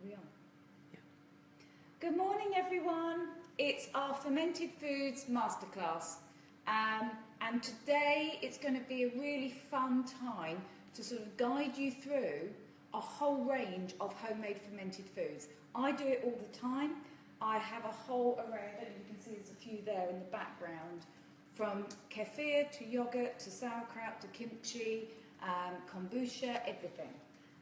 We are. Yeah. Good morning, everyone. It's our Fermented Foods Masterclass. And today it's going to be a really fun time to sort of guide you through a whole range of homemade fermented foods. I do it all the time. I have a whole array, I don't know if you can see there's a few there in the background, from kefir to yogurt to sauerkraut to kimchi, kombucha, everything.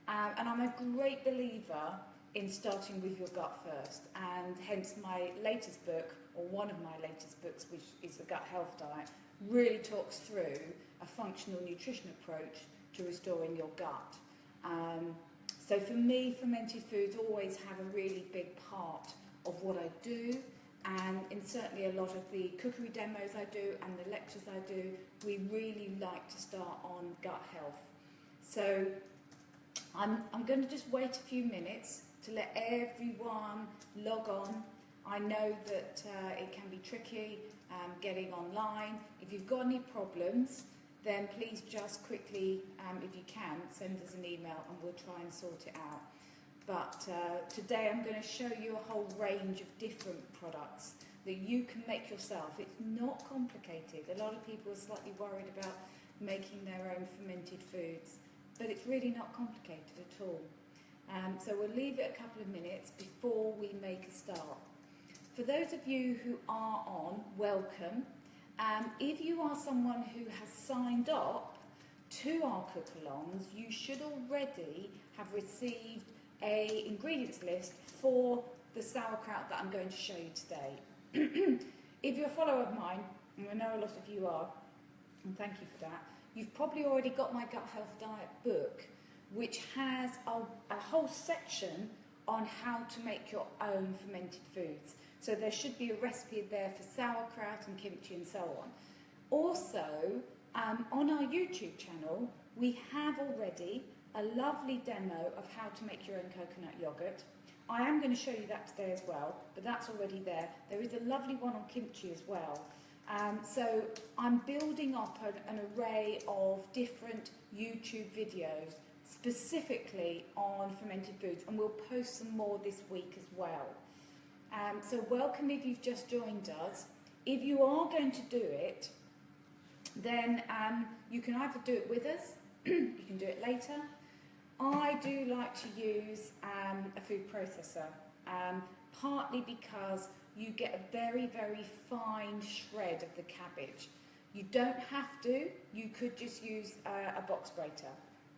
And I'm a great believer in starting with your gut first, and hence my latest book, or one of my latest books, which is the Gut Health Diet, really talks through a functional nutrition approach to restoring your gut. So for me, fermented foods always have a really big part of what I do, and in certainly a lot of the cookery demos I do and the lectures I do, we really like to start on gut health. So I'm going to just wait a few minutes to let everyone log on. I know that it can be tricky getting online. If you've got any problems, then please just quickly, if you can, send us an email and we'll try and sort it out. But today I'm going to show you a whole range of different products that you can make yourself. It's not complicated. A lot of people are slightly worried about making their own fermented foods, but it's really not complicated at all. So we'll leave it a couple of minutes before we make a start. For those of you who are on, welcome. If you are someone who has signed up to our cook-alongs, you should already have received an ingredients list for the sauerkraut that I'm going to show you today. If you're a follower of mine, and I know a lot of you are, and thank you for that, you've probably already got my Gut Health Diet book, which has a whole section on how to make your own fermented foods. So there should be a recipe there for sauerkraut and kimchi and so on. Also, on our YouTube channel, we have already a lovely demo of how to make your own coconut yogurt. I am going to show you that today as well, but that's already there. There is a lovely one on kimchi as well. So I'm building up an array of different YouTube videos specifically on fermented foods, and we'll post some more this week as well. So welcome if you've just joined us. If you are going to do it, then you can either do it with us, you can do it later. I do like to use a food processor, partly because you get a very, very fine shred of the cabbage. You don't have to, you could just use a box grater.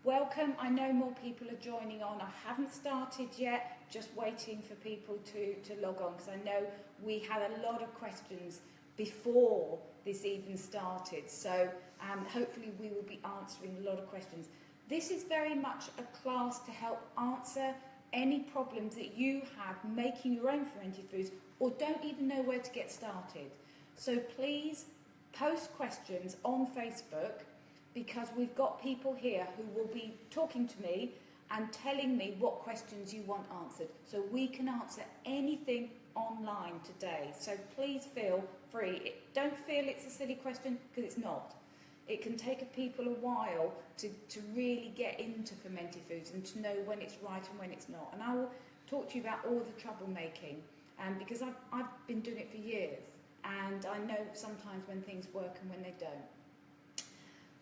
Welcome, I know more people are joining on. I haven't started yet, just waiting for people to log on, because I know we had a lot of questions before this even started. So hopefully we will be answering a lot of questions. This is very much a class to help answer any problems that you have making your own fermented foods or don't even know where to get started. So please post questions on Facebook, because we've got people here who will be talking to me and telling me what questions you want answered. So we can answer anything online today. So please feel free. Don't feel it's a silly question, because it's not. It can take people a while to really get into fermented foods and to know when it's right and when it's not. And I will talk to you about all the troublemaking, because I've been doing it for years, and I know sometimes when things work and when they don't.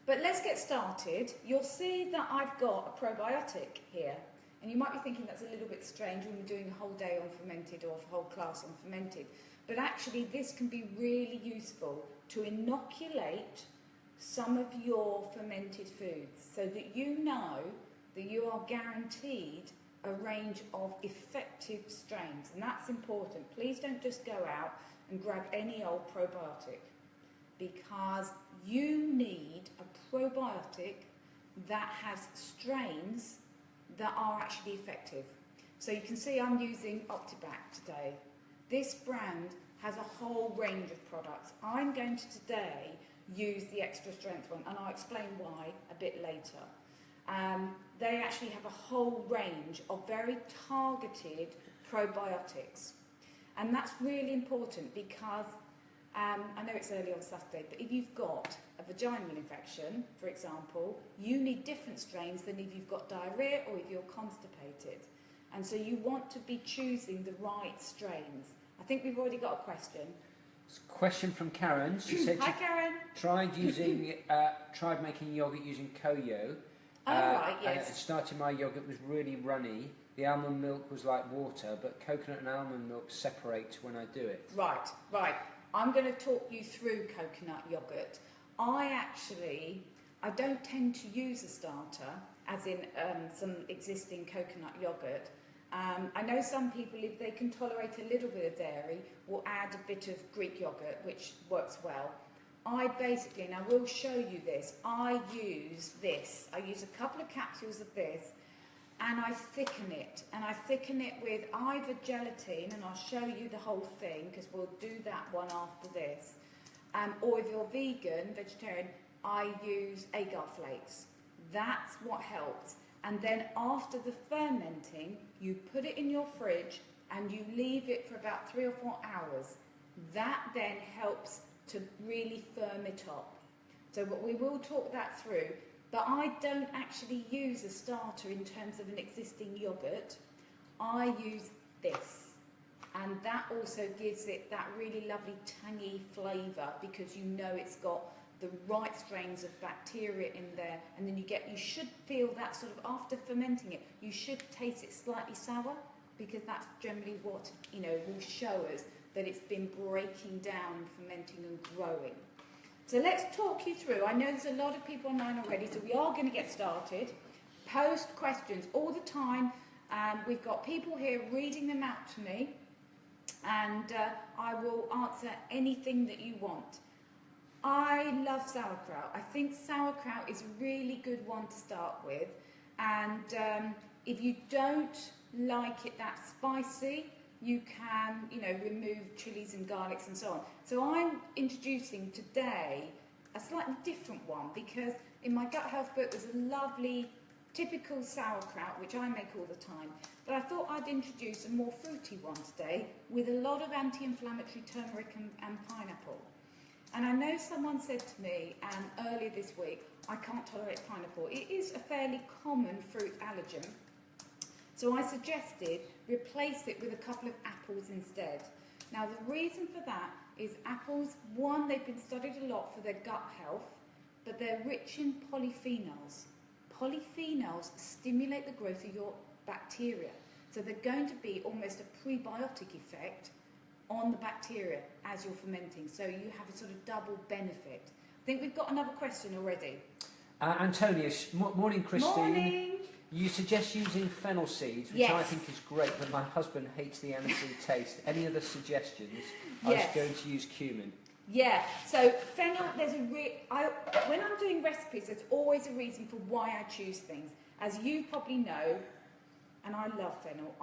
But let's get started. You'll see that I've got a probiotic here, and you might be thinking that's a little bit strange when we're doing a whole day on fermented or a whole class on fermented, but actually this can be really useful to inoculate some of your fermented foods, so that you know that you are guaranteed a range of effective strains, and that's important. Please don't just go out and grab any old probiotic, because you need a probiotic that has strains that are actually effective. So you can see I'm using Optibac today. This brand has a whole range of products. I'm going to today use the extra strength one, and I'll explain why a bit later. They actually have a whole range of very targeted probiotics, and that's really important, because I know it's early on Saturday, but if you've got a vaginal infection, for example, you need different strains than if you've got diarrhea or if you're constipated. And so you want to be choosing the right strains. I think we've already got a question. Question from Karen. She said Hi, Karen. tried making yogurt using Koyo. Right, yes. And starting my yogurt was really runny. The almond milk was like water, but coconut and almond milk separate when I do it. Right. I'm going to talk you through coconut yogurt. I don't tend to use a starter, as in some existing coconut yogurt. I know some people, if they can tolerate a little bit of dairy, will add a bit of Greek yogurt, which works well. I basically, and I will show you this, I use this. I use a couple of capsules of this, and I thicken it. And I thicken it with either gelatin, and I'll show you the whole thing, because we'll do that one after this. Or if you're vegan, vegetarian, I use agar flakes. That's what helps. And then after the fermenting, you put it in your fridge and you leave it for about 3 or 4 hours. That then helps to really firm it up. So we will talk that through, but I don't actually use a starter in terms of an existing yogurt. I use this, and that also gives it that really lovely tangy flavour, because you know it's got the right strains of bacteria in there, and then you should feel that sort of, after fermenting it, you should taste it slightly sour, because that's generally what, will show us that it's been breaking down, fermenting and growing. So let's talk you through. I know there's a lot of people online already, so we are going to get started. Post questions all the time. We've got people here reading them out to me, and I will answer anything that you want. I love sauerkraut. I think sauerkraut is a really good one to start with, and if you don't like it that spicy, you can, remove chilies and garlics and so on. So I'm introducing today a slightly different one, because in my gut health book there's a lovely typical sauerkraut which I make all the time, but I thought I'd introduce a more fruity one today with a lot of anti-inflammatory turmeric and pineapple. And I know someone said to me earlier this week, I can't tolerate pineapple. It is a fairly common fruit allergen. So I suggested replace it with a couple of apples instead. Now the reason for that is apples, one, they've been studied a lot for their gut health, but they're rich in polyphenols. Polyphenols stimulate the growth of your bacteria. So they're going to be almost a prebiotic effect on the bacteria as you're fermenting. So you have a sort of double benefit. I think we've got another question already. Antonia, morning Christine. Morning. You suggest using fennel seeds, which Yes. I think is great, but my husband hates the aniseed taste. Any other suggestions? Yes. I was going to use cumin. Yeah, so fennel, when I'm doing recipes, there's always a reason for why I choose things. As you probably know, and I love fennel,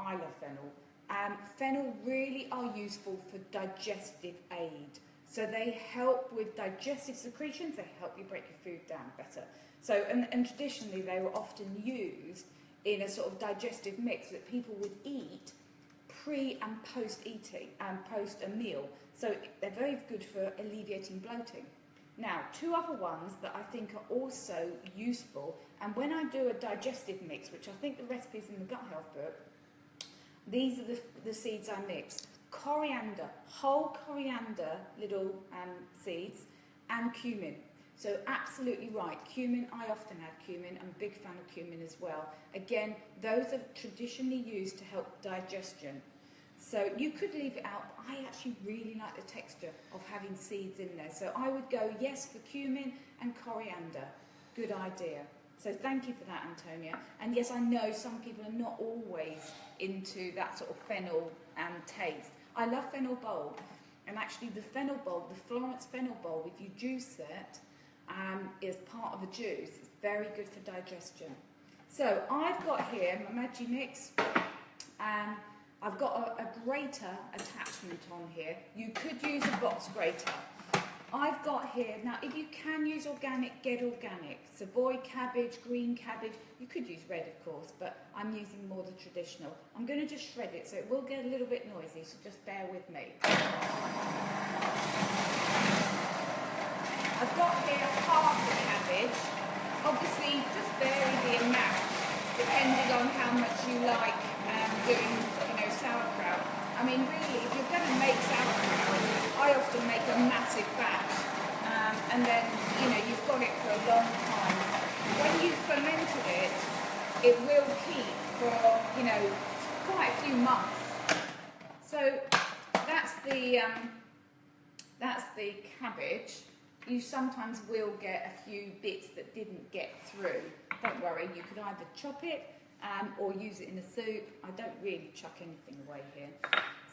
fennel really are useful for digestive aid. So they help with digestive secretions, they help you break your food down better. So, and traditionally they were often used in a sort of digestive mix that people would eat pre and post eating and post a meal. So they're very good for alleviating bloating. Now, two other ones that I think are also useful, and when I do a digestive mix, which I think the recipe is in the gut health book, these are the seeds I mix. Coriander, whole coriander, little seeds, and cumin. So absolutely right, cumin, I often have cumin, I'm a big fan of cumin as well. Again, those are traditionally used to help digestion. So you could leave it out, but I actually really like the texture of having seeds in there. So I would go yes for cumin and coriander. Good idea. So thank you for that, Antonia. And yes, I know some people are not always into that sort of fennel taste. I love fennel bulb, and actually the fennel bulb, the Florence fennel bulb, if you juice it, is part of a juice. It's very good for digestion. So I've got here my Maggi mix. I've got a grater attachment on here. You could use a box grater. I've got here, now if you can use organic, get organic. Savoy cabbage, green cabbage, you could use red of course, but I'm using more the traditional. I'm going to just shred it, so it will get a little bit noisy, so just bear with me. I've got here half the cabbage. Obviously, just vary the amount, depending on how much you like doing, sauerkraut. I mean, really, if you're going to make sauerkraut, I often make a massive batch, and then, you've got it for a long time. When you've fermented it, it will keep for, quite a few months. So that's the cabbage. You sometimes will get a few bits that didn't get through. Don't worry, you could either chop it or use it in a soup. I don't really chuck anything away here.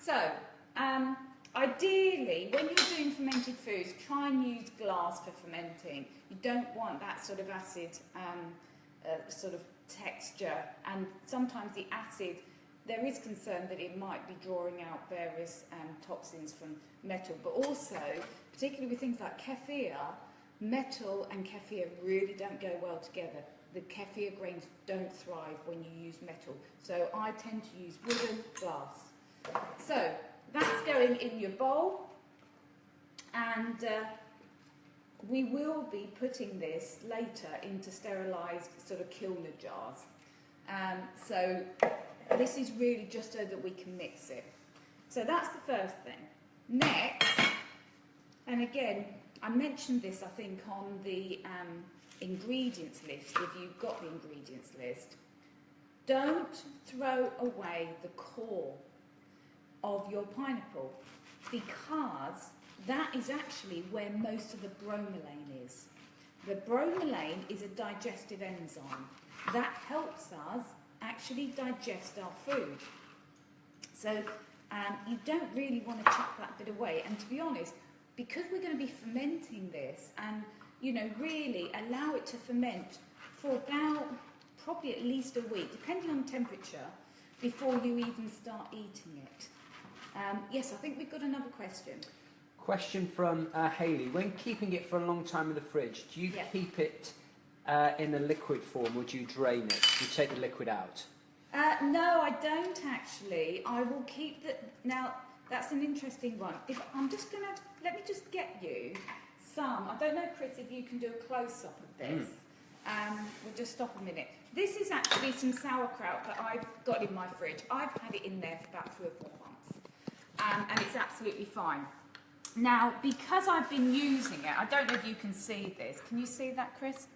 So, ideally, when you're doing fermented foods, try and use glass for fermenting. You don't want that sort of acid sort of texture, and sometimes the acid, there is concern that it might be drawing out various toxins from metal, but also, particularly with things like kefir, metal and kefir really don't go well together. The kefir grains don't thrive when you use metal, so I tend to use wooden glass. So that's going in your bowl, and we will be putting this later into sterilised sort of Kilner jars. So this is really just so that we can mix it. So that's the first thing. Next, and again, I mentioned this, I think, on the ingredients list, if you've got the ingredients list. Don't throw away the core of your pineapple, because that is actually where most of the bromelain is. The bromelain is a digestive enzyme that helps us actually digest our food. So you don't really want to chuck that bit away. And to be honest, because we're going to be fermenting this, and really allow it to ferment for about probably at least a week, depending on temperature, before you even start eating it. Yes, I think we've got another question. Question from Hayley. When keeping it for a long time in the fridge, do you keep it in a liquid form, or do you drain it? Do you take the liquid out? No, I don't actually. I will keep the... Now, that's an interesting one. Let me just get you some... I don't know, Chris, if you can do a close-up of this. We'll just stop a minute. This is actually some sauerkraut that I've got in my fridge. I've had it in there for about 3 or 4 months. And it's absolutely fine. Now, because I've been using it, I don't know if you can see this. Can you see that, Chris?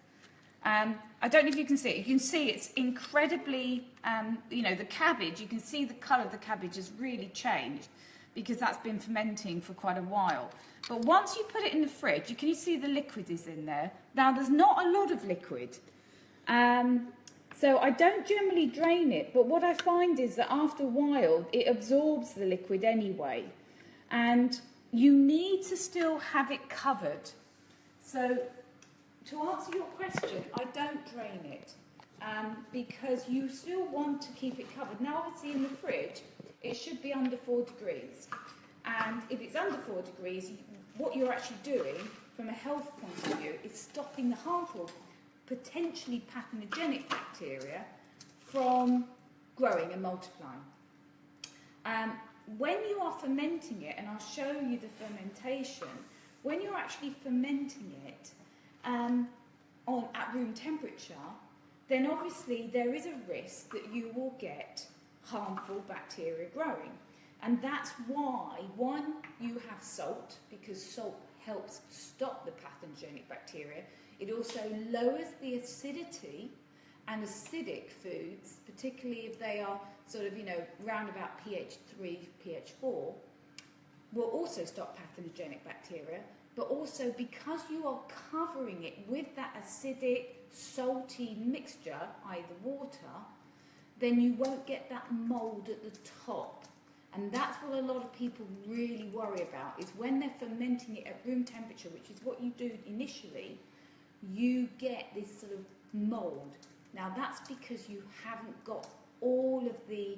I don't know if you can see it. You can see it's incredibly, the cabbage, you can see the colour of the cabbage has really changed because that's been fermenting for quite a while. But once you put it in the fridge, can you see the liquid is in there? Now, there's not a lot of liquid. So I don't generally drain it, but what I find is that after a while, it absorbs the liquid anyway. And you need to still have it covered. So to answer your question, I don't drain it because you still want to keep it covered. Now, obviously, in the fridge, it should be under 4 degrees. And if it's under 4 degrees, what you're actually doing from a health point of view is stopping the harmful, potentially pathogenic bacteria from growing and multiplying. When you are fermenting it, and I'll show you the fermentation, when you're actually fermenting it at room temperature, then obviously there is a risk that you will get harmful bacteria growing. And that's why, one, you have salt, because salt helps stop the pathogenic bacteria. It also lowers the acidity, and acidic foods, particularly if they are sort of, round about pH 3, pH 4, will also stop pathogenic bacteria, but also because you are covering it with that acidic, salty mixture, i.e. the water, then you won't get that mould at the top. And that's what a lot of people really worry about, is when they're fermenting it at room temperature, which is what you do initially, you get this sort of mould. Now, that's because you haven't got all of the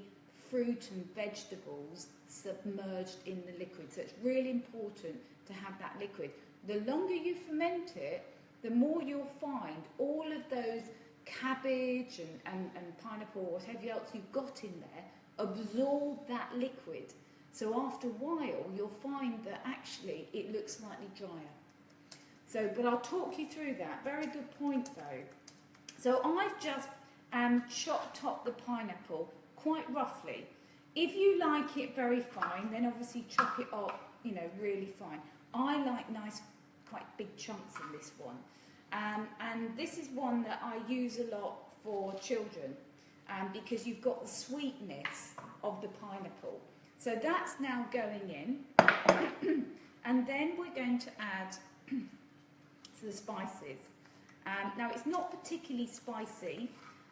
fruit and vegetables submerged in the liquid. So it's really important to have that liquid. The longer you ferment it, the more you'll find all of those cabbage and pineapple, whatever else you've got in there, absorb that liquid. So after a while, you'll find that actually it looks slightly drier. So, but I'll talk you through that. Very good point, though. So I've just chopped up the pineapple quite roughly. If you like it very fine, then obviously chop it up, you know, really fine. I like nice, quite big chunks in this one. And this is one that I use a lot for children because you've got the sweetness of the pineapple. So that's now going in. And then we're going to add the spices. Now, it's not particularly spicy.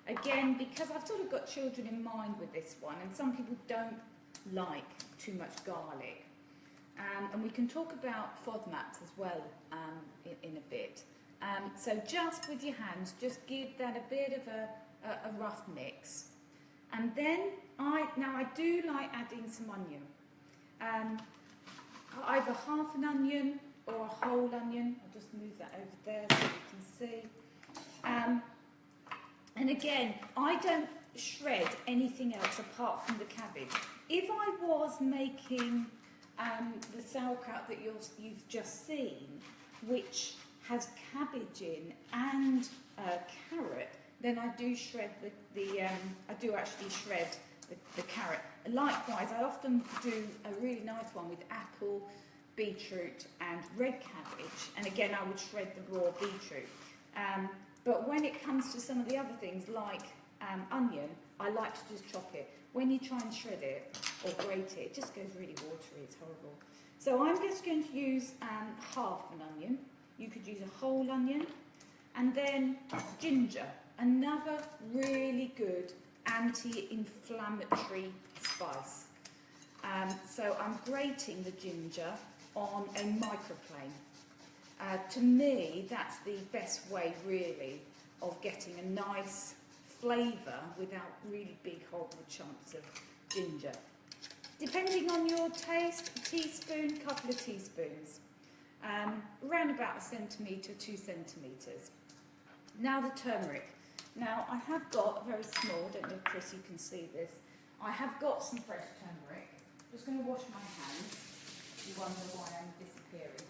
Again, because I've sort of got children in mind with this one, and some people don't like too much garlic. And we can talk about FODMAPs as well in a bit. So just with your hands, just give that a bit of a rough mix. And then I do like adding some onion. Either half an onion or a whole onion. I'll just move that over there so you can see. And again, I don't shred anything else apart from the cabbage. If I was making the sauerkraut that you've just seen, which has cabbage in and carrot, then I do shred I do actually shred the carrot. Likewise, I often do a really nice one with apple, beetroot and red cabbage, and again I would shred the raw beetroot. But when it comes to some of the other things like onion, I like to just chop it. When you try and shred it or grate it, it just goes really watery, it's horrible. So I'm just going to use half an onion. You could use a whole onion. And then ginger, another really good anti-inflammatory spice. So I'm grating the ginger on a microplane. To me, that's the best way, really, of getting a nice flavour without really big, horrible chunks of ginger. Depending on your taste, a teaspoon, couple of teaspoons. Around about 1 centimetre, 2 centimetres. Now the turmeric. Now I have got, very small, don't know if Chris you can see this, I have got some fresh turmeric. I'm just going to wash my hands. You wonder why I'm disappearing.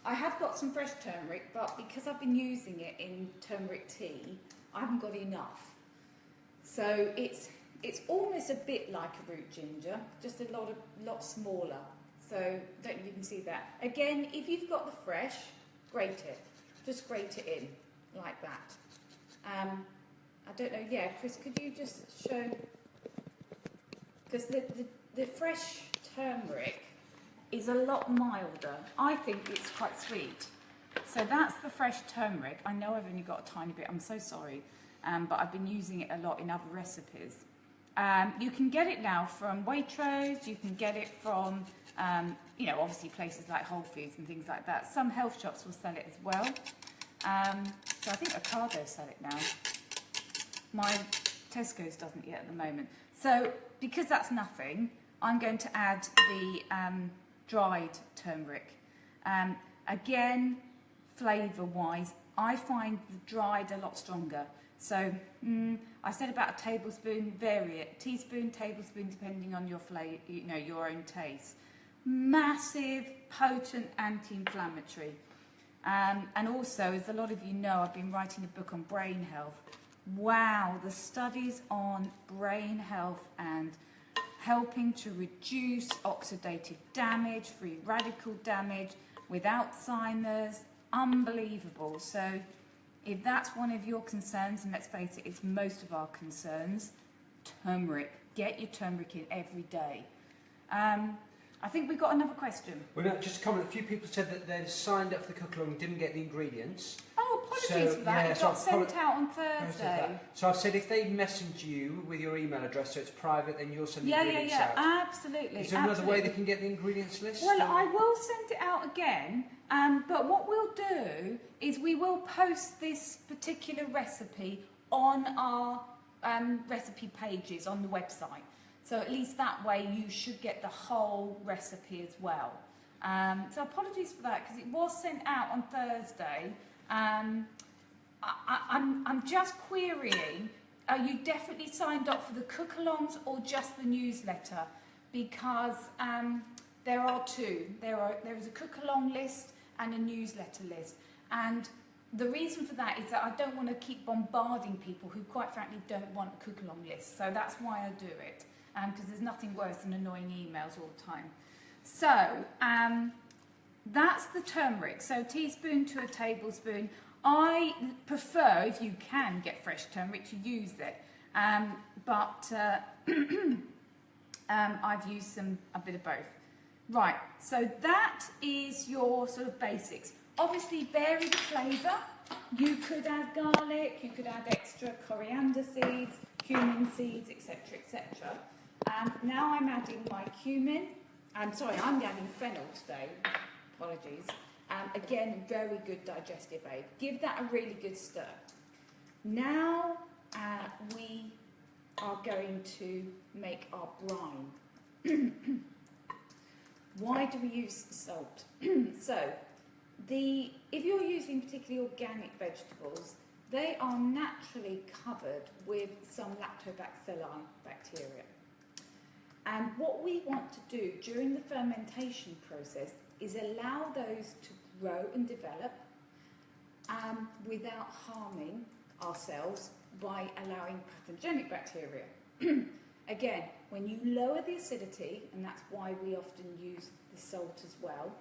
I have got some fresh turmeric, but because I've been using it in turmeric tea, I haven't got enough. So it's almost a bit like a root ginger, just a lot smaller. So I don't know if you can see that. Again, if you've got the fresh, grate it. Just grate it in like that. I don't know. Yeah, Chris, could you just show? Because the fresh turmeric is a lot milder. I think it's quite sweet. So that's the fresh turmeric. I know I've only got a tiny bit, I'm so sorry, but I've been using it a lot in other recipes. You can get it now from Waitrose, you can get it from, you know, obviously places like Whole Foods and things like that. Some health shops will sell it as well. So I think Ocado sell it now. My Tesco's doesn't yet at the moment. So because that's nothing, I'm going to add the dried turmeric. Again, flavour-wise, I find the dried a lot stronger. So I said about a tablespoon, vary it. Teaspoon, tablespoon, depending on your flavour, you know, your own taste. Massive, potent anti-inflammatory. And also, as a lot of you know, I've been writing a book on brain health. Wow, the studies on brain health and helping to reduce oxidative damage, free radical damage with Alzheimer's, unbelievable. So if that's one of your concerns, and let's face it, it's most of our concerns, turmeric. Get your turmeric in every day. I think we've got another question. Well, no, just a comment. A few people said that they'd signed up for the cook-along and didn't get the ingredients. Oh, apologies for that. Yeah, it got sent out on Thursday. So I've said if they message you with your email address so it's private, then you'll send the ingredients out. Yeah, absolutely. Is there another way they can get the ingredients list? Well, I will send it out again, but what we'll do is we will post this particular recipe on our recipe pages on the website. So at least that way you should get the whole recipe as well. So apologies for that because it was sent out on Thursday. I'm just querying, are you definitely signed up for the cook-alongs or just the newsletter? Because there are two. There is a cook-along list and a newsletter list. And the reason for that is that I don't want to keep bombarding people who quite frankly don't want a cook-along list. So that's why I do it, because there's nothing worse than annoying emails all the time. So that's the turmeric. So teaspoon to a tablespoon. I prefer, if you can get fresh turmeric, to use it. But I've used a bit of both. Right, so that is your sort of basics. Obviously vary the flavour. You could add garlic, you could add extra coriander seeds, cumin seeds, etc, etc. Now I'm adding my cumin. I'm adding fennel today. Apologies. Again, very good digestive aid. Give that a really good stir. Now we are going to make our brine. Why do we use salt? If you're using particularly organic vegetables, they are naturally covered with some lactobacilli bacteria. And what we want to do during the fermentation process is allow those to grow and develop without harming ourselves by allowing pathogenic bacteria. Again, when you lower the acidity, and that's why we often use the salt as well,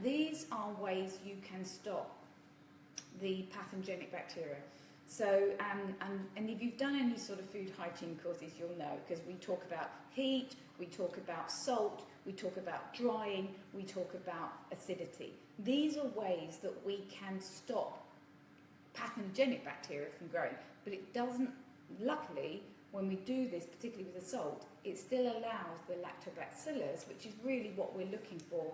these are ways you can stop the pathogenic bacteria. So, and if you've done any sort of food hygiene courses, you'll know, because we talk about heat, we talk about salt, we talk about drying, we talk about acidity. These are ways that we can stop pathogenic bacteria from growing, but it doesn't, luckily, when we do this, particularly with the salt, it still allows the lactobacillus, which is really what we're looking for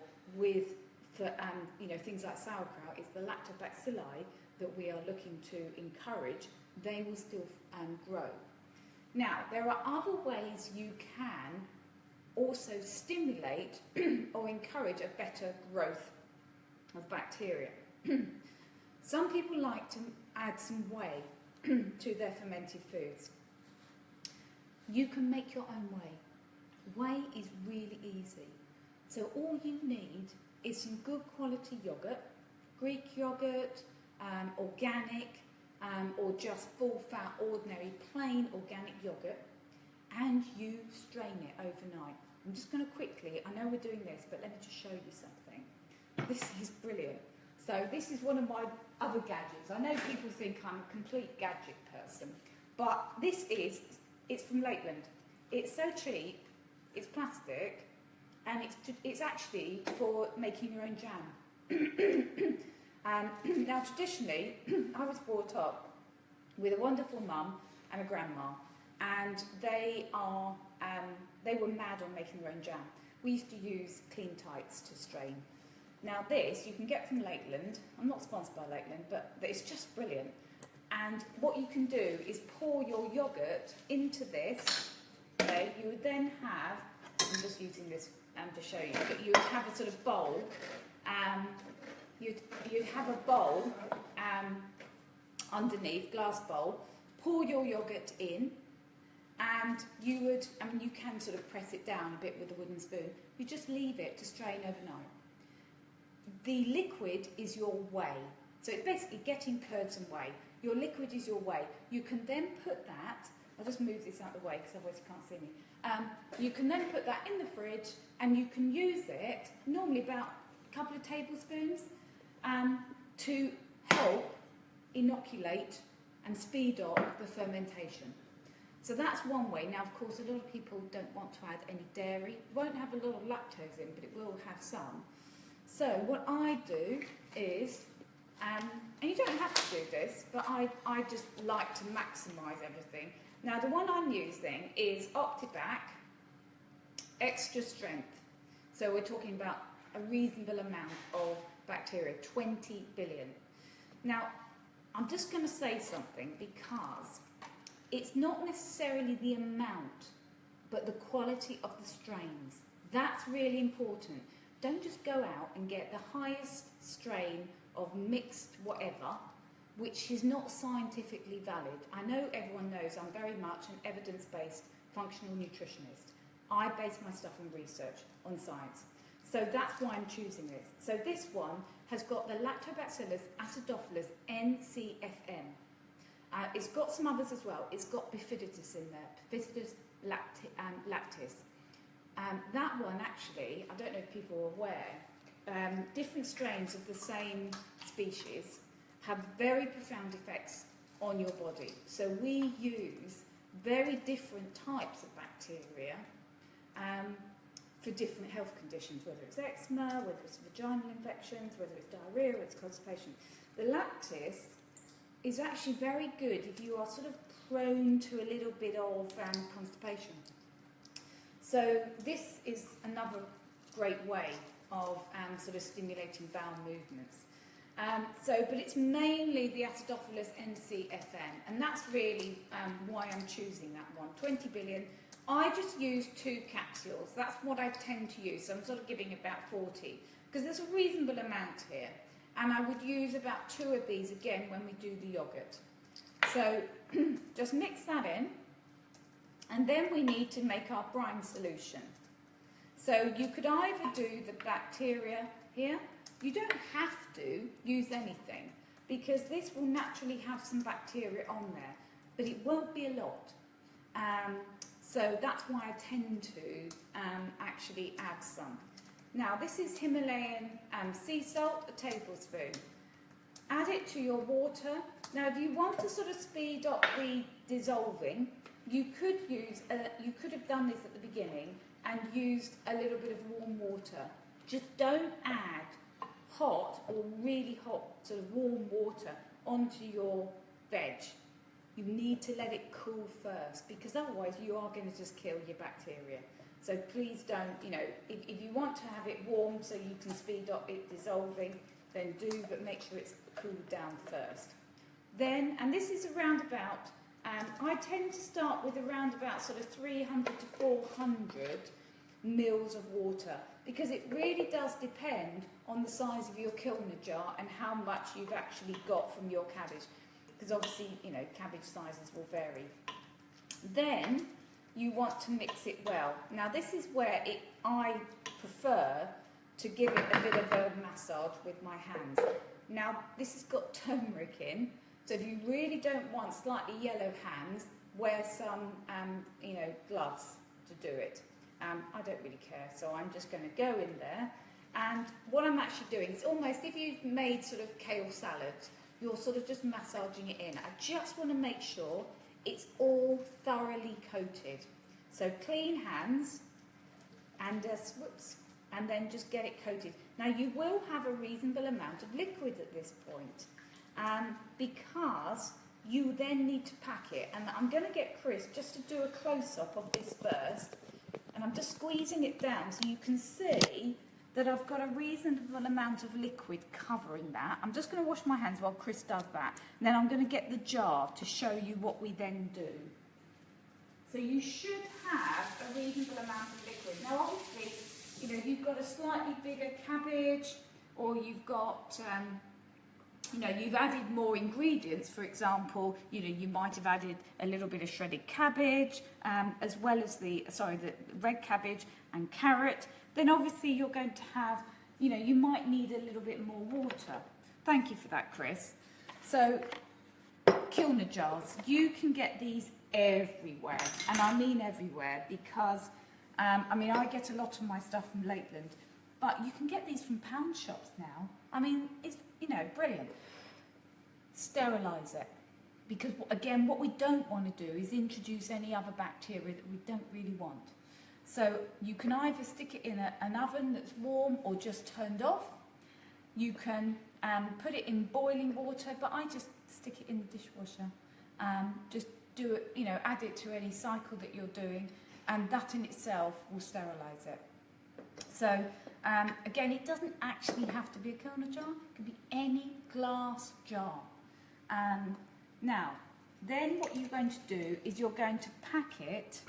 things like sauerkraut. It's the lactobacilli that we are looking to encourage. They will still grow. Now, there are other ways you can also stimulate or encourage a better growth of bacteria. Some people like to add some whey to their fermented foods. You can make your own whey. Whey is really easy. So all you need is some good quality yogurt, Greek yogurt, organic, or just full fat, ordinary, plain organic yogurt, and you strain it overnight. I'm just going to quickly, I know we're doing this, but let me just show you something. This is brilliant. So this is one of my other gadgets. I know people think I'm a complete gadget person, but it's from Lakeland. It's so cheap, it's plastic, and it's actually for making your own jam. Now, traditionally, I was brought up with a wonderful mum and a grandma, and they were mad on making their own jam. We used to use clean tights to strain. Now this you can get from Lakeland. I'm not sponsored by Lakeland, but it's just brilliant. And what you can do is pour your yogurt into this. Okay, you would then have, I'm just using this to show you, but you would have a sort of bowl. You'd have a bowl underneath, glass bowl, pour your yogurt in, and you can sort of press it down a bit with a wooden spoon. You just leave it to strain overnight. The liquid is your whey. So it's basically getting curds and whey. Your liquid is your whey. You can then put that, I'll just move this out of the way because otherwise you can't see me. You can then put that in the fridge and you can use it, normally about a couple of tablespoons, to help inoculate and speed up the fermentation. So that's one way. Now, of course, a lot of people don't want to add any dairy. It won't have a lot of lactose in, but it will have some. So what I do is, and you don't have to do this, but I just like to maximise everything. Now, the one I'm using is Optibac Extra Strength. So we're talking about a reasonable amount of bacteria, 20 billion. Now, I'm just going to say something because it's not necessarily the amount, but the quality of the strains. That's really important. Don't just go out and get the highest strain of mixed whatever, which is not scientifically valid. I know everyone knows I'm very much an evidence-based functional nutritionist. I base my stuff on research, on science. So that's why I'm choosing this. So this one has got the Lactobacillus acidophilus NCFM. It's got some others as well. It's got Bifidus in there, Bifidus lactis. That one actually, I don't know if people are aware, different strains of the same species have very profound effects on your body. So we use very different types of bacteria for different health conditions, whether it's eczema, whether it's vaginal infections, whether it's diarrhea, whether it's constipation. The lactis is actually very good if you are sort of prone to a little bit of constipation. So this is another great way of sort of stimulating bowel movements. But it's mainly the acidophilus NCFM, and that's really why I'm choosing that one. 20 billion. I just use 2 capsules. That's what I tend to use. So I'm sort of giving about 40, because there's a reasonable amount here. And I would use about 2 of these again when we do the yogurt. So just mix that in, and then we need to make our brine solution. So you could either do the bacteria here. You don't have to use anything, because this will naturally have some bacteria on there, but it won't be a lot. So that's why I tend to actually add some. Now this is Himalayan sea salt, a tablespoon. Add it to your water. Now if you want to sort of speed up the dissolving, you could have done this at the beginning and used a little bit of warm water. Just don't add hot or really hot sort of warm water onto your veg. You need to let it cool first, because otherwise you are going to just kill your bacteria. So please don't, if you want to have it warm so you can speed up it dissolving, then do, but make sure it's cooled down first. Then, and this is around about, I tend to start with around about sort of 300 to 400 mils of water, because it really does depend on the size of your Kilner jar and how much you've actually got from your cabbage, because obviously, cabbage sizes will vary. Then you want to mix it well. Now this is where I prefer to give it a bit of a massage with my hands. Now this has got turmeric in, so if you really don't want slightly yellow hands, wear some gloves to do it. I don't really care, so I'm just going to go in there, and what I'm actually doing is almost, if you've made sort of kale salad, you're sort of just massaging it in. I just want to make sure it's all thoroughly coated. So clean hands and and then just get it coated. Now you will have a reasonable amount of liquid at this point, because you then need to pack it. And I'm going to get Chris just to do a close-up of this first, and I'm just squeezing it down so you can see that I've got a reasonable amount of liquid covering that. I'm just going to wash my hands while Chris does that. And then I'm going to get the jar to show you what we then do. So you should have a reasonable amount of liquid. Now obviously, you've got a slightly bigger cabbage, or you've got, you've added more ingredients. For example, you might have added a little bit of shredded cabbage, as well as the red cabbage and carrot. Then obviously you're going to have, you might need a little bit more water. Thank you for that, Chris. So, Kilner jars, you can get these everywhere, and I mean everywhere, because, I get a lot of my stuff from Lakeland, but you can get these from pound shops now. It's, brilliant. Sterilise it, because, again, what we don't want to do is introduce any other bacteria that we don't really want. So you can either stick it in an oven that's warm or just turned off. You can put it in boiling water, but I just stick it in the dishwasher. Just do it, add it to any cycle that you're doing, and that in itself will sterilise it. So again, it doesn't actually have to be a Kilner jar. It can be any glass jar. Now, then what you're going to do is you're going to pack it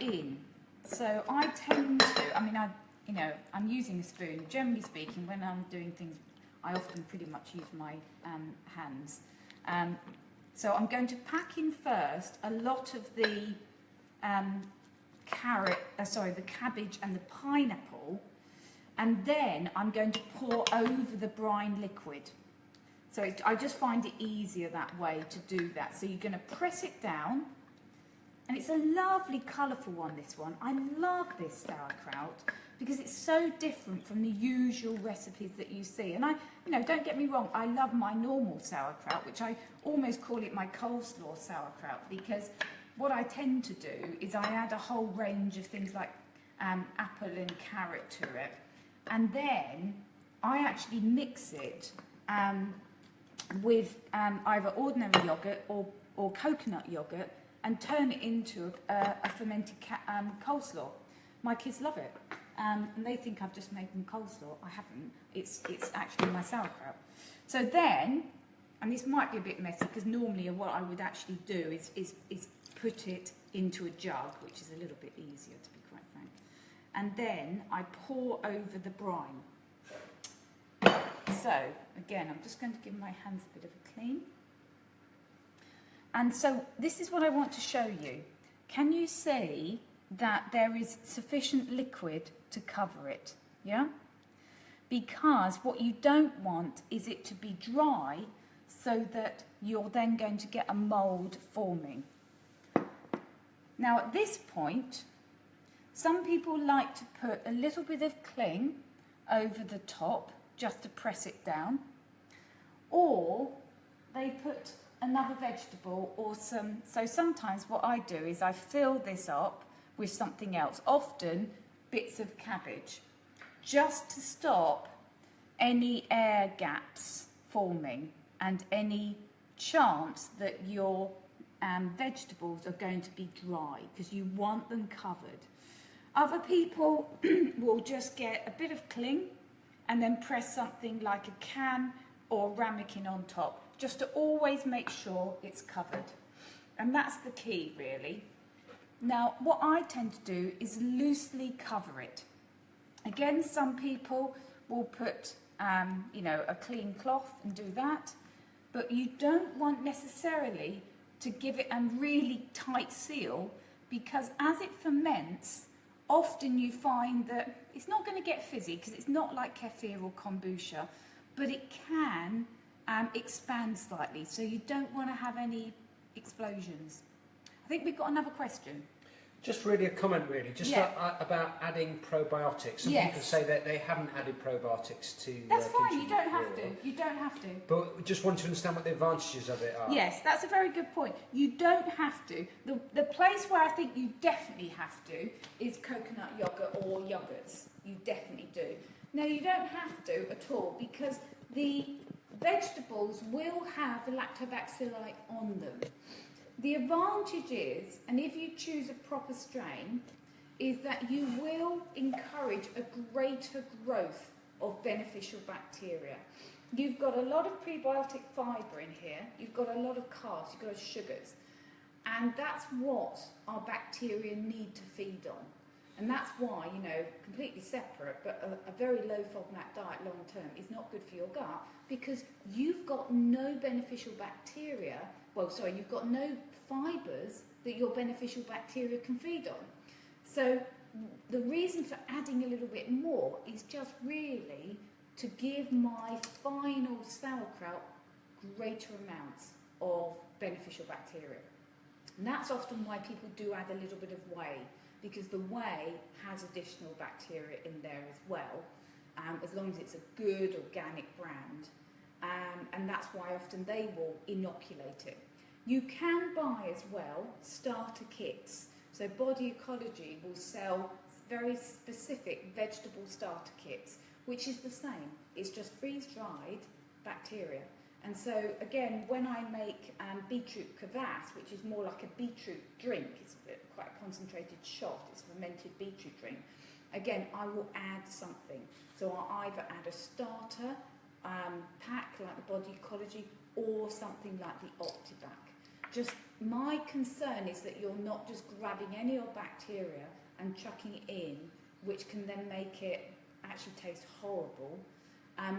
in. So I tend to, I'm using a spoon. Generally speaking, when I'm doing things, I often pretty much use my hands. So I'm going to pack in first a lot of the cabbage and the pineapple, and then I'm going to pour over the brine liquid. So I just find it easier that way to do that. So you're going to press it down, and it's a lovely colourful one, this one. I love this sauerkraut because it's so different from the usual recipes that you see. And don't get me wrong, I love my normal sauerkraut, which I almost call it my coleslaw sauerkraut, because what I tend to do is I add a whole range of things like apple and carrot to it, and then I actually mix it with either ordinary yoghurt or coconut yoghurt and turn it into a fermented coleslaw. My kids love it, and they think I've just made them coleslaw. I haven't. It's actually my sauerkraut. So then, and this might be a bit messy because normally what I would actually do is put it into a jug, which is a little bit easier, to be quite frank. And then I pour over the brine. So, again, I'm just going to give my hands a bit of a clean. And so this is what I want to show you. Can you see that there is sufficient liquid to cover it? Yeah? Because what you don't want is it to be dry so that you're then going to get a mould forming. Now at this point, some people like to put a little bit of cling over the top just to press it down, or they put another vegetable or some. So sometimes what I do is I fill this up with something else, often bits of cabbage, just to stop any air gaps forming and any chance that your vegetables are going to be dry, because you want them covered. Other people will just get a bit of cling and then press something like a can or ramekin on top, just to always make sure it's covered. And that's the key, really. Now, what I tend to do is loosely cover it. Again, some people will put, a clean cloth and do that, but you don't want necessarily to give it a really tight seal, because as it ferments, often you find that it's not going to get fizzy, because it's not like kefir or kombucha, but it can expand slightly, so you don't want to have any explosions. I think we've got another question. Just really a comment, really, just about adding probiotics. Some people say that they haven't added probiotics to That's fine, you don't have to. You don't have to. But we just want to understand what the advantages of it are. Yes, that's a very good point. You don't have to. The place where I think you definitely have to is coconut yogurt or yogurts. You definitely do. No, you don't have to at all, because the vegetables will have the lactobacilli on them. The advantage is, and if you choose a proper strain, is that you will encourage a greater growth of beneficial bacteria. You've got a lot of prebiotic fibre in here, you've got a lot of carbs, you've got sugars, and that's what our bacteria need to feed on. And that's why, completely separate, but a very low FODMAP diet long term is not good for your gut, because you've got no beneficial bacteria, you've got no fibres that your beneficial bacteria can feed on. So the reason for adding a little bit more is just really to give my final sauerkraut greater amounts of beneficial bacteria. And that's often why people do add a little bit of whey, because the whey has additional bacteria in there as well, as long as it's a good organic brand. And that's why often they will inoculate it. You can buy as well starter kits. So Body Ecology will sell very specific vegetable starter kits, which is the same. It's just freeze-dried bacteria. And so, again, when I make beetroot kvass, which is more like a beetroot drink, it's quite a concentrated shot, it's a fermented beetroot drink, again, I will add something. So I'll either add a starter pack, like the Body Ecology, or something like the Optibac. Just my concern is that you're not just grabbing any old bacteria and chucking it in, which can then make it actually taste horrible.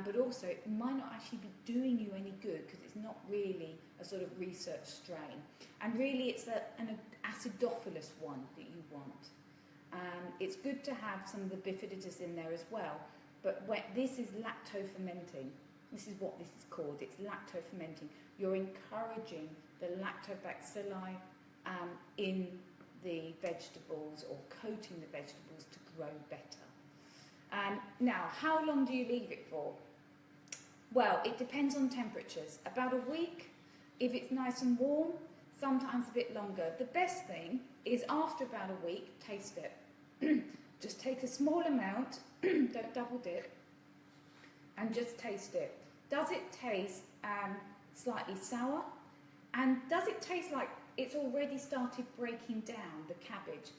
But also, it might not actually be doing you any good, because it's not really a sort of research strain. And really, it's an acidophilus one that you want. It's good to have some of the bifidus in there as well, but this is lacto-fermenting. This is what this is called. It's lacto-fermenting. You're encouraging the lactobacilli in the vegetables, or coating the vegetables to grow better. Now, how long do you leave it for? Well, it depends on temperatures. About a week, if it's nice and warm, sometimes a bit longer. The best thing is after about a week, taste it. Just take a small amount, don't double dip, and just taste it. Does it taste slightly sour? And does it taste like it's already started breaking down the cabbage?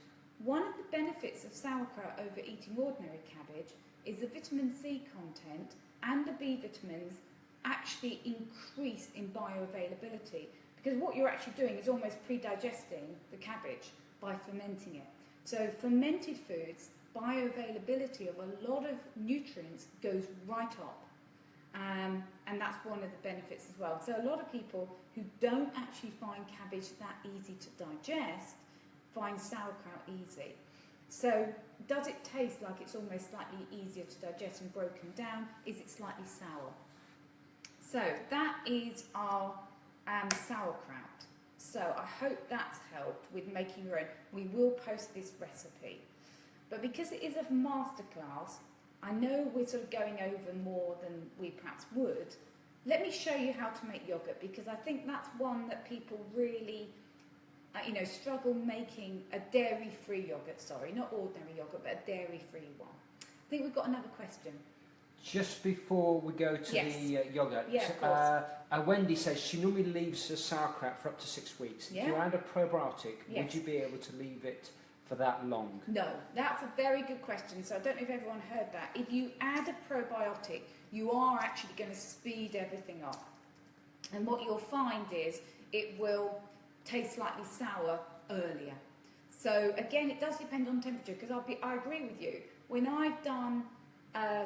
One of the benefits of sauerkraut over eating ordinary cabbage is the vitamin C content and the B vitamins actually increase in bioavailability, because what you're actually doing is almost pre-digesting the cabbage by fermenting it. So fermented foods, bioavailability of a lot of nutrients goes right up. And that's one of the benefits as well. So a lot of people who don't actually find cabbage that easy to digest find sauerkraut easy. So does it taste like it's almost slightly easier to digest and broken down? Is it slightly sour? So that is our sauerkraut. So I hope that's helped with making your own. We will post this recipe. But because it is a masterclass, I know we're sort of going over more than we perhaps would. Let me show you how to make yoghurt, because I think that's one that people really struggle making. A dairy-free yoghurt, sorry, not ordinary yoghurt, but a dairy-free one. I think we've got another question. Just before we go to the yoghurt, Wendy says she normally leaves the sauerkraut for up to 6 weeks. If you add a probiotic, would you be able to leave it for that long? No, that's a very good question. So I don't know if everyone heard that. If you add a probiotic, you are actually going to speed everything up. And what you'll find is it will taste slightly sour earlier. So again, it does depend on temperature, because I agree with you. When I've done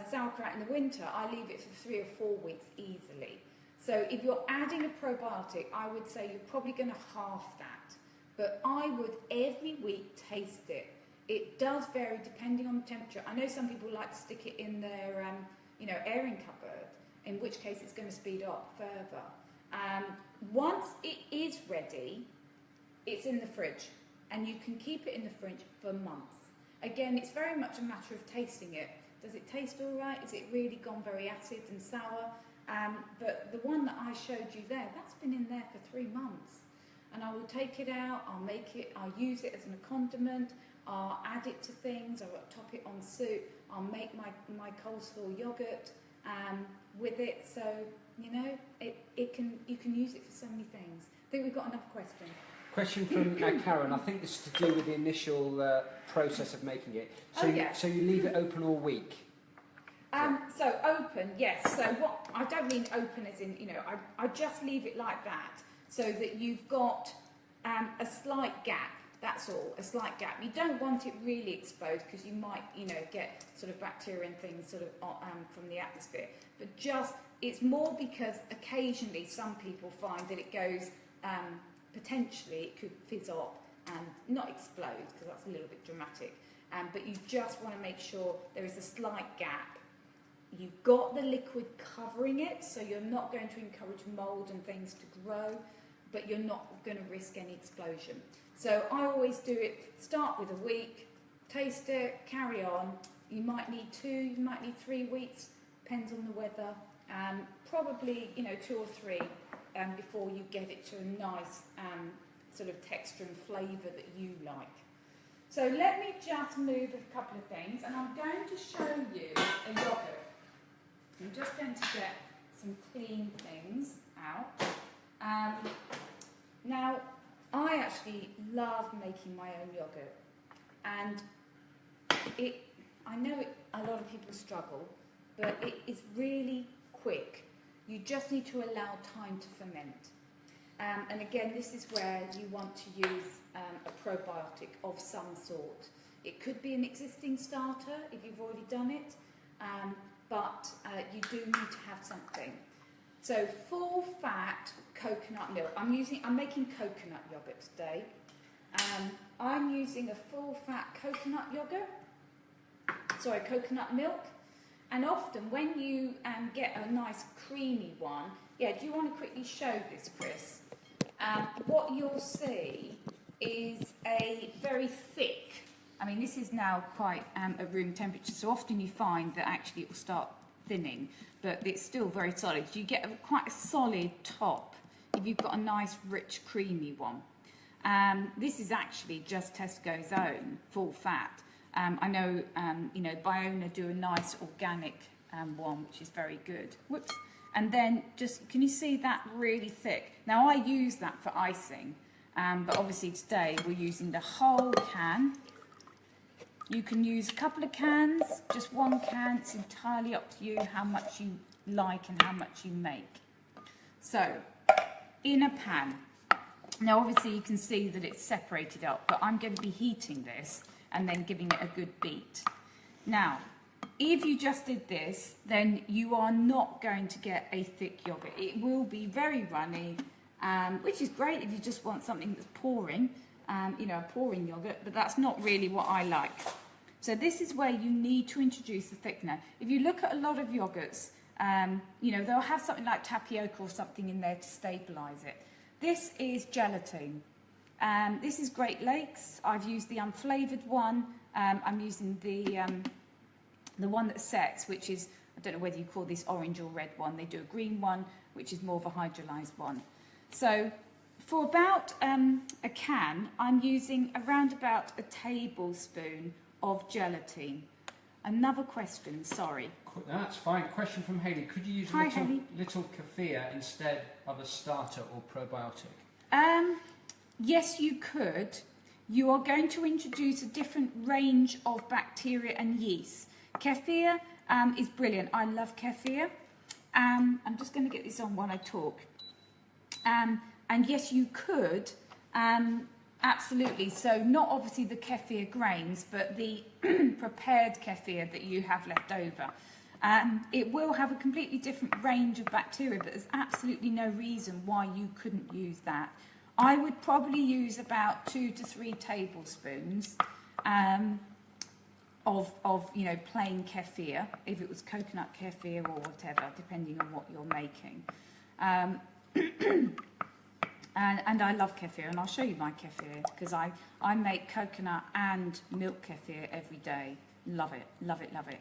sauerkraut in the winter, I leave it for 3 or 4 weeks easily. So if you're adding a probiotic, I would say you're probably going to half that. But I would every week taste it. It does vary depending on the temperature. I know some people like to stick it in their airing cupboard, in which case it's going to speed up further. Once it is ready, it's in the fridge, and you can keep it in the fridge for months. Again, it's very much a matter of tasting it. Does it taste all right? Is it really gone very acid and sour? But the one that I showed you there, that's been in there for 3 months. And I will take it out, I'll use it as a condiment, I'll add it to things, I'll top it on soup, I'll make my coleslaw yoghurt with it. So, you can use it for so many things. I think we've got another question. Question from Karen. I think this is to do with the initial process of making it. So you leave it open all week? So open, yes. So what I don't mean open as in, I just leave it like that, so that you've got a slight gap. That's all, a slight gap. You don't want it really exposed, because you might, get sort of bacteria and things sort of from the atmosphere. But it's more because occasionally some people find that it goes, potentially it could fizz up and not explode, because that's a little bit dramatic. But you just want to make sure there is a slight gap. You've got the liquid covering it, so you're not going to encourage mould and things to grow, but you're not going to risk any explosion. So I always do it, start with a week, taste it, carry on. You might need 2, you might need 3 weeks, depends on the weather. Probably, 2 or 3 before you get it to a nice sort of texture and flavour that you like. So let me just move a couple of things, and I'm going to show you a yoghurt. I'm just going to get some clean things out. Now, I actually love making my own yoghurt, and I know a lot of people struggle, but it is really quick. You just need to allow time to ferment. And again, this is where you want to use a probiotic of some sort. It could be an existing starter if you've already done it, but you do need to have something. So full fat coconut milk. I'm making coconut yogurt today. I'm using a full fat coconut yogurt. Sorry, coconut milk. And often when you get a nice creamy one, yeah, do you want to quickly show this, Chris? What you'll see is a very thick, I mean this is now quite at room temperature, so often you find that actually it will start thinning, but it's still very solid. You get quite a solid top if you've got a nice rich creamy one. This is actually just Tesco's own full fat. I know, you know, Biona do a nice organic one, which is very good. Whoops. And then just, can you see that really thick? Now I use that for icing, but obviously today we're using the whole can. You can use a couple of cans, just one can. It's entirely up to you how much you like and how much you make. So, in a pan. Now obviously you can see that it's separated up, but I'm going to be heating this and then giving it a good beat. Now, if you just did this, then you are not going to get a thick yogurt. It will be very runny, which is great if you just want something that's pouring, you know, a pouring yogurt, but that's not really what I like. So this is where you need to introduce the thickener. If you look at a lot of yogurts, you know, they'll have something like tapioca or something in there to stabilise it. This is gelatine. This is Great Lakes. I've used the unflavoured one. I'm using the one that sets, which is, I don't know whether you call this orange or red one. They do a green one, which is more of a hydrolyzed one. So for about a can, I'm using around about a tablespoon of gelatine. Another question, sorry. That's fine. Question from Hayley. Could you use little kefir instead of a starter or probiotic? Yes, you could. You are going to introduce a different range of bacteria and yeast. Kefir is brilliant. I love kefir. I'm just going to get this on while I talk. And yes, you could. Absolutely. So not obviously the kefir grains, but the prepared kefir that you have left over. It will have a completely different range of bacteria, but there's absolutely no reason why you couldn't use that. I would probably use about 2 to 3 tablespoons of you know, plain kefir, if it was coconut kefir or whatever, depending on what you're making. And I love kefir, and I'll show you my kefir, because I make coconut and milk kefir every day. Love it, love it, love it.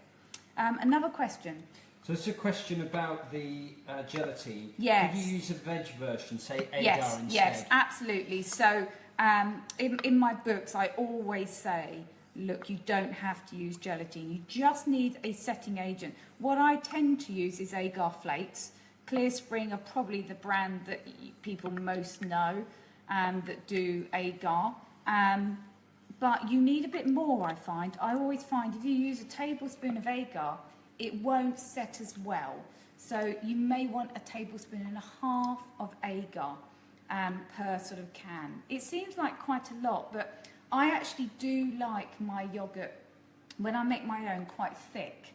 Another question. So it's a question about the gelatine. Yes. Could you use a veg version, say agar instead? Yes, absolutely. So in my books, I always say, look, you don't have to use gelatin. You just need a setting agent. What I tend to use is agar flakes. Clear Spring are probably the brand that people most know that do agar. But you need a bit more, I find. I always find if you use a tablespoon of agar, it won't set as well. So you may want a tablespoon and a half of agar per sort of can. It seems like quite a lot, but I actually do like my yogurt, when I make my own, quite thick.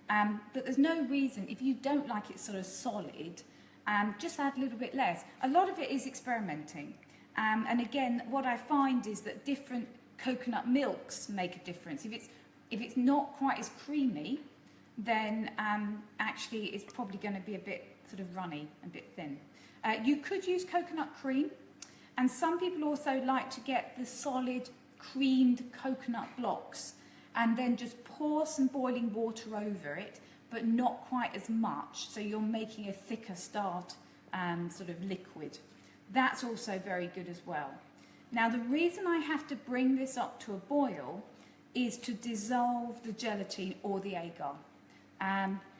But there's no reason, if you don't like it sort of solid, just add a little bit less. A lot of it is experimenting. And again, what I find is that different coconut milks make a difference. If it's not quite as creamy, then actually it's probably going to be a bit sort of runny, a bit thin. You could use coconut cream, and some people also like to get the solid creamed coconut blocks and then just pour some boiling water over it, but not quite as much, so you're making a thicker start sort of liquid. That's also very good as well. Now the reason I have to bring this up to a boil is to dissolve the gelatin or the agar.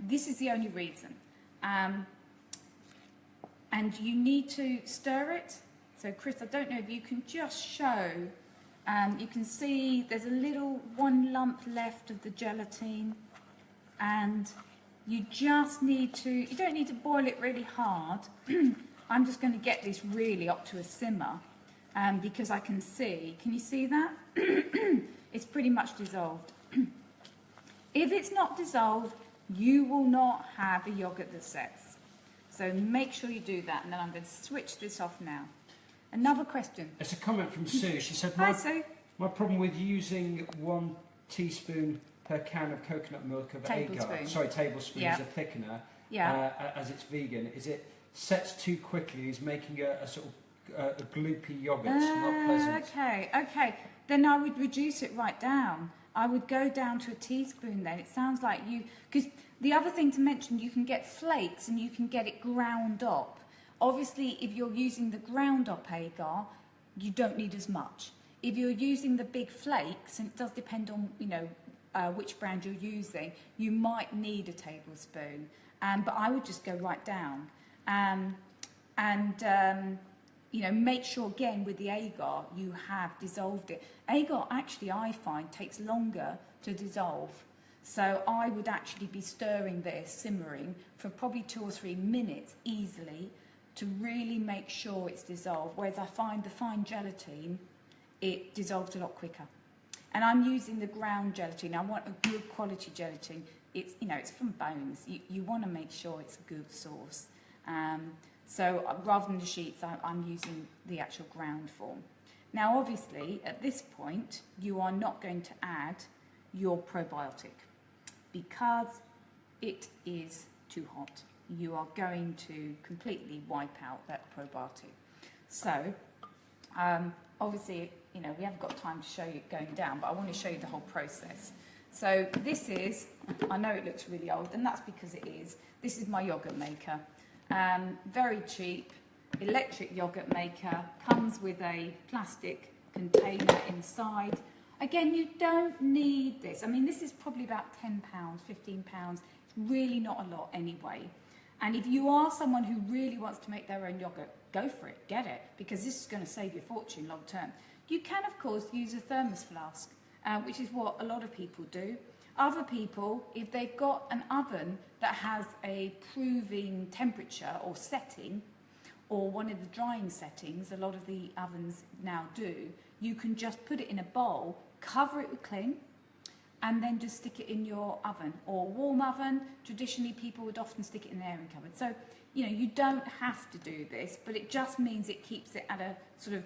This is the only reason. And you need to stir it. So Chris, I don't know if you can just show, you can see there's a little one lump left of the gelatin, and you just need to, you don't need to boil it really hard. I'm just going to get this really up to a simmer because I can see, can you see that? It's pretty much dissolved. If it's not dissolved, you will not have a yogurt that sets. So make sure you do that, and then I'm going to switch this off now. Another question. It's a comment from Sue. She said, Hi, Sue. My problem with using 1 teaspoon per can of coconut milk of tablespoon. Tablespoons of thickener. As it's vegan, is it sets too quickly? Is making a sort of a gloopy yoghurt, not pleasant. Okay. Then I would reduce it right down. I would go down to a teaspoon then. It sounds like because the other thing to mention, you can get flakes and you can get it ground up. Obviously, if you're using the ground up agar, you don't need as much. If you're using the big flakes, and it does depend on, which brand you're using, you might need a tablespoon. But I would just go right down. Make sure again with the agar you have dissolved it. Agar actually, I find, takes longer to dissolve. So I would actually be stirring this, simmering, for probably 2 or 3 minutes easily to really make sure it's dissolved. Whereas I find the fine gelatine, it dissolves a lot quicker. And I'm using the ground gelatine. I want a good quality gelatine. It's from bones. You want to make sure it's a good source. So rather than the sheets, I'm using the actual ground form. Now, obviously, at this point, you are not going to add your probiotic because it is too hot. You are going to completely wipe out that probiotic. So, obviously, we haven't got time to show you it going down, but I want to show you the whole process. So this is, I know it looks really old, and that's because it is. This is my yogurt maker. Very cheap, electric yogurt maker, comes with a plastic container inside. Again, you don't need this. I mean, this is probably about £10, £15. It's really not a lot anyway. And if you are someone who really wants to make their own yogurt, go for it, get it, because this is going to save you a fortune long term. You can, of course, use a thermos flask, which is what a lot of people do. Other people, if they've got an oven that has a proving temperature or setting, or one of the drying settings, a lot of the ovens now do, you can just put it in a bowl, cover it with cling, and then just stick it in your oven. Or warm oven, traditionally people would often stick it in an airing cupboard. So, you don't have to do this, but it just means it keeps it at a sort of,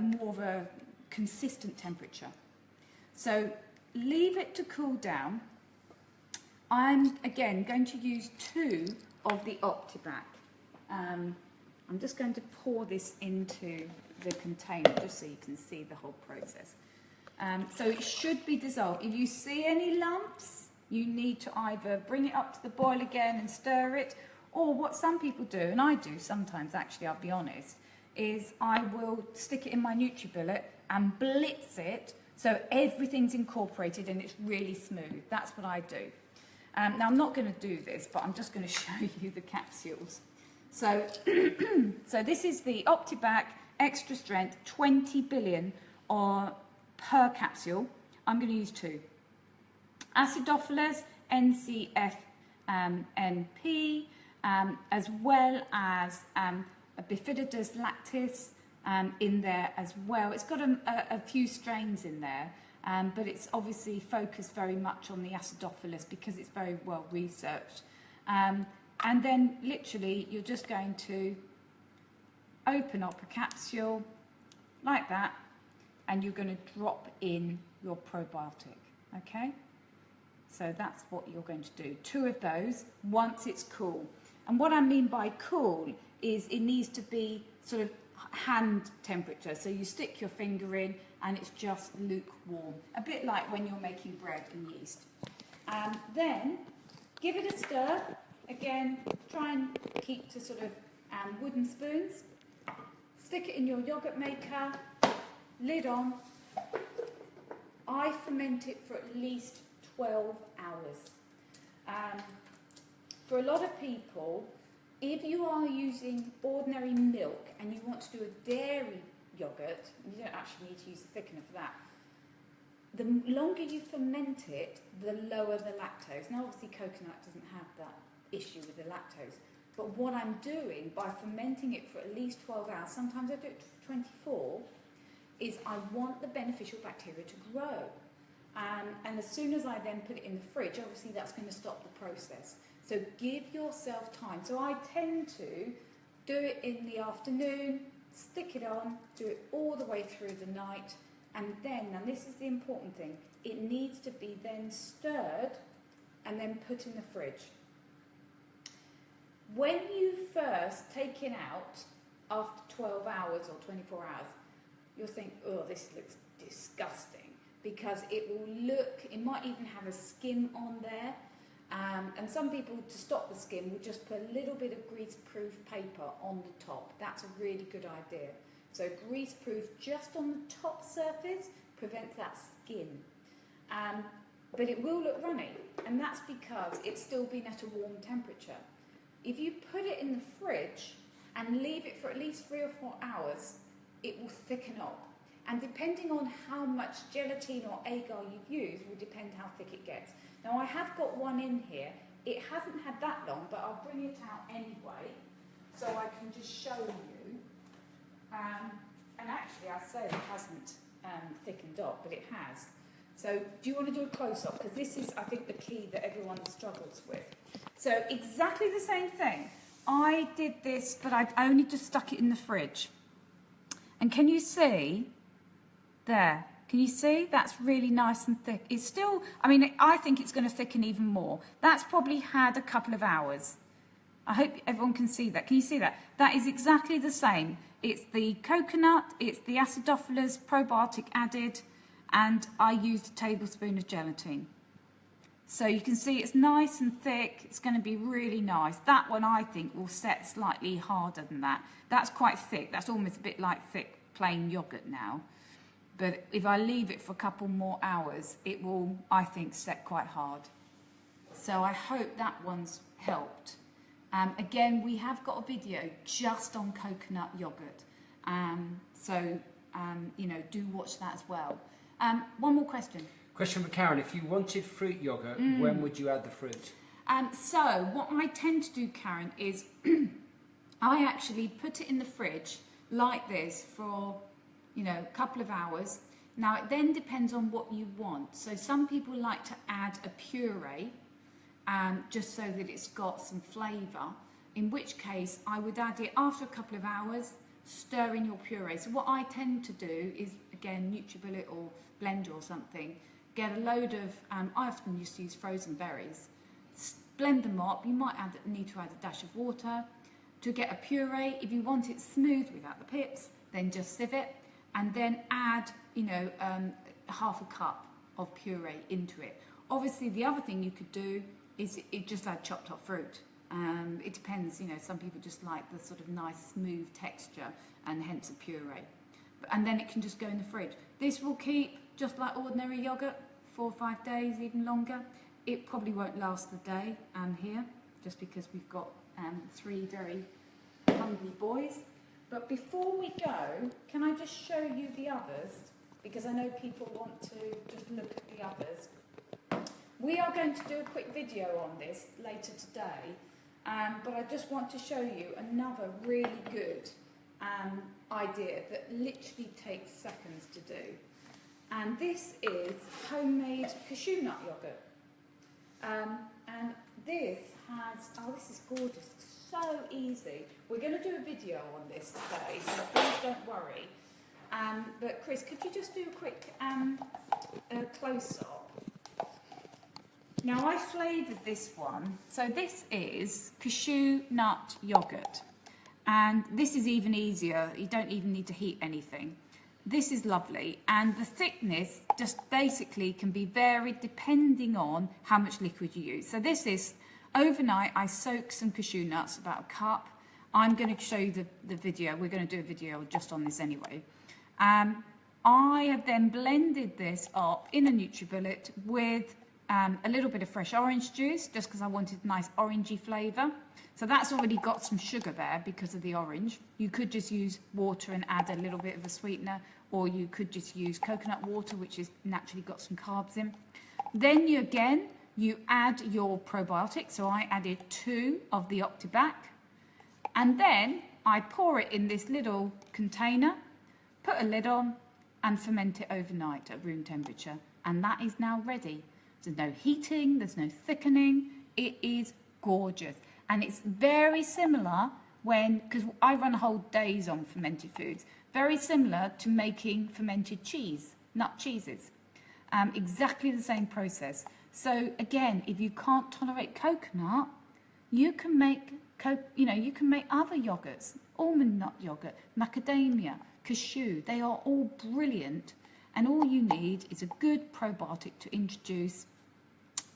more of a consistent temperature. So leave it to cool down. I'm, again, going to use 2 of the Optibac. I'm just going to pour this into the container just so you can see the whole process. So it should be dissolved. If you see any lumps, you need to either bring it up to the boil again and stir it, or what some people do, and I do sometimes actually, I'll be honest, is I will stick it in my NutriBullet and blitz it so everything's incorporated and it's really smooth. That's what I do. Now, I'm not going to do this, but I'm just going to show you the capsules. So, so this is the Optibac Extra Strength 20 billion per capsule. I'm going to use 2. Acidophilus, NCF, NP, as well as Bifidus lactis in there as well. It's got a few strains in there, but it's obviously focused very much on the Acidophilus because it's very well researched. And then literally you're just going to open up a capsule like that, and you're going to drop in your probiotic, okay? So that's what you're going to do. 2 of those once it's cool. And what I mean by cool is it needs to be sort of hand temperature. So you stick your finger in and it's just lukewarm. A bit like when you're making bread and yeast. Then give it a stir. Again, try and keep to sort of wooden spoons. Stick it in your yogurt maker, lid on. I ferment it for at least 12 hours. For a lot of people, if you are using ordinary milk and you want to do a dairy yogurt, you don't actually need to use the thickener for that. The longer you ferment it, the lower the lactose. Now, obviously, coconut doesn't have that issue with the lactose. But what I'm doing by fermenting it for at least 12 hours, sometimes I do it for 24, is I want the beneficial bacteria to grow. And as soon as I then put it in the fridge, obviously that's going to stop the process. So give yourself time. So I tend to do it in the afternoon, stick it on, do it all the way through the night, And then, and this is the important thing, it needs to be then stirred and then put in the fridge. When you first take it out after 12 hours or 24 hours, you'll think, oh, this looks disgusting, because it will look, it might even have a skim on there. And some people, to stop the skim, will just put a little bit of grease-proof paper on the top. That's a really good idea. So grease-proof just on the top surface prevents that skim. But it will look runny, and that's because it's still been at a warm temperature. If you put it in the fridge and leave it for at least 3 or 4 hours, it will thicken up. And depending on how much gelatin or agar you've used will depend how thick it gets. Now, I have got one in here. It hasn't had that long, but I'll bring it out anyway, so I can just show you. And actually, I say it hasn't thickened up, but it has. So do you want to do a close-up? Because this is, I think, the key that everyone struggles with. So exactly the same thing. I did this, but I only just stuck it in the fridge. And can you see there? Can you see? That's really nice and thick. It's still, I mean, I think it's going to thicken even more. That's probably had a couple of hours. I hope everyone can see that. Can you see that? That is exactly the same. It's the coconut, it's the acidophilus probiotic added, and I used a tablespoon of gelatin. So you can see it's nice and thick. It's going to be really nice. That one, I think, will set slightly harder than that. That's quite thick. That's almost a bit like thick plain yogurt now. But if I leave it for a couple more hours, it will, I think, set quite hard. So I hope that one's helped. Again, we have got a video just on coconut yogurt. You know, do watch that as well. One more question. Question for Karen. If you wanted fruit yogurt, when would you add the fruit? So what I tend to do, Karen, is I actually put it in the fridge like this for, you know, a couple of hours. Now, it then depends on what you want. So some people like to add a puree, just so that it's got some flavour, in which case I would add it after a couple of hours, stir in your puree. So what I tend to do is, again, NutriBullet or blender or something, get a load of, I often used to use frozen berries, blend them up. You might need to add a dash of water to get a puree. If you want it smooth without the pips, then just sieve it, and then add, you know, half a cup of puree into it. Obviously, the other thing you could do is just add chopped up fruit. It depends, you know, some people just like the sort of nice smooth texture and hence a puree. And then it can just go in the fridge. This will keep just like ordinary yogurt, 4 or 5 days, even longer. It probably won't last the day here, just because we've got 3 very hungry boys. But before we go, can I just show you the others? Because I know people want to just look at the others. We are going to do a quick video on this later today, but I just want to show you another really good idea that literally takes seconds to do. And this is homemade cashew nut yogurt. And this has, oh, this is gorgeous, so easy. We're going to do a video on this today, so please don't worry. But Chris, could you just do a quick close-up? Now, I flavoured this one. So this is cashew nut yogurt. And this is even easier. You don't even need to heat anything. This is lovely. And the thickness just basically can be varied depending on how much liquid you use. So this is, overnight, I soak some cashew nuts, about a cup. I'm going to show you the video. We're going to do a video just on this anyway. I have then blended this up in a NutriBullet with a little bit of fresh orange juice, just because I wanted a nice orangey flavour. So that's already got some sugar there because of the orange. You could just use water and add a little bit of a sweetener, or you could just use coconut water, which is naturally got some carbs in. Then you add your probiotic. So I added 2 of the Optibac, and then I pour it in this little container, put a lid on, and ferment it overnight at room temperature. And that is now ready. There's no heating, there's no thickening. It is gorgeous. And it's very similar because I run whole days on fermented foods, very similar to making fermented cheese. nut cheeses. Exactly the same process. So again, if you can't tolerate coconut, you can make you can make other yogurts, almond nut yogurt, macadamia, cashew. They are all brilliant, and all you need is a good probiotic to introduce,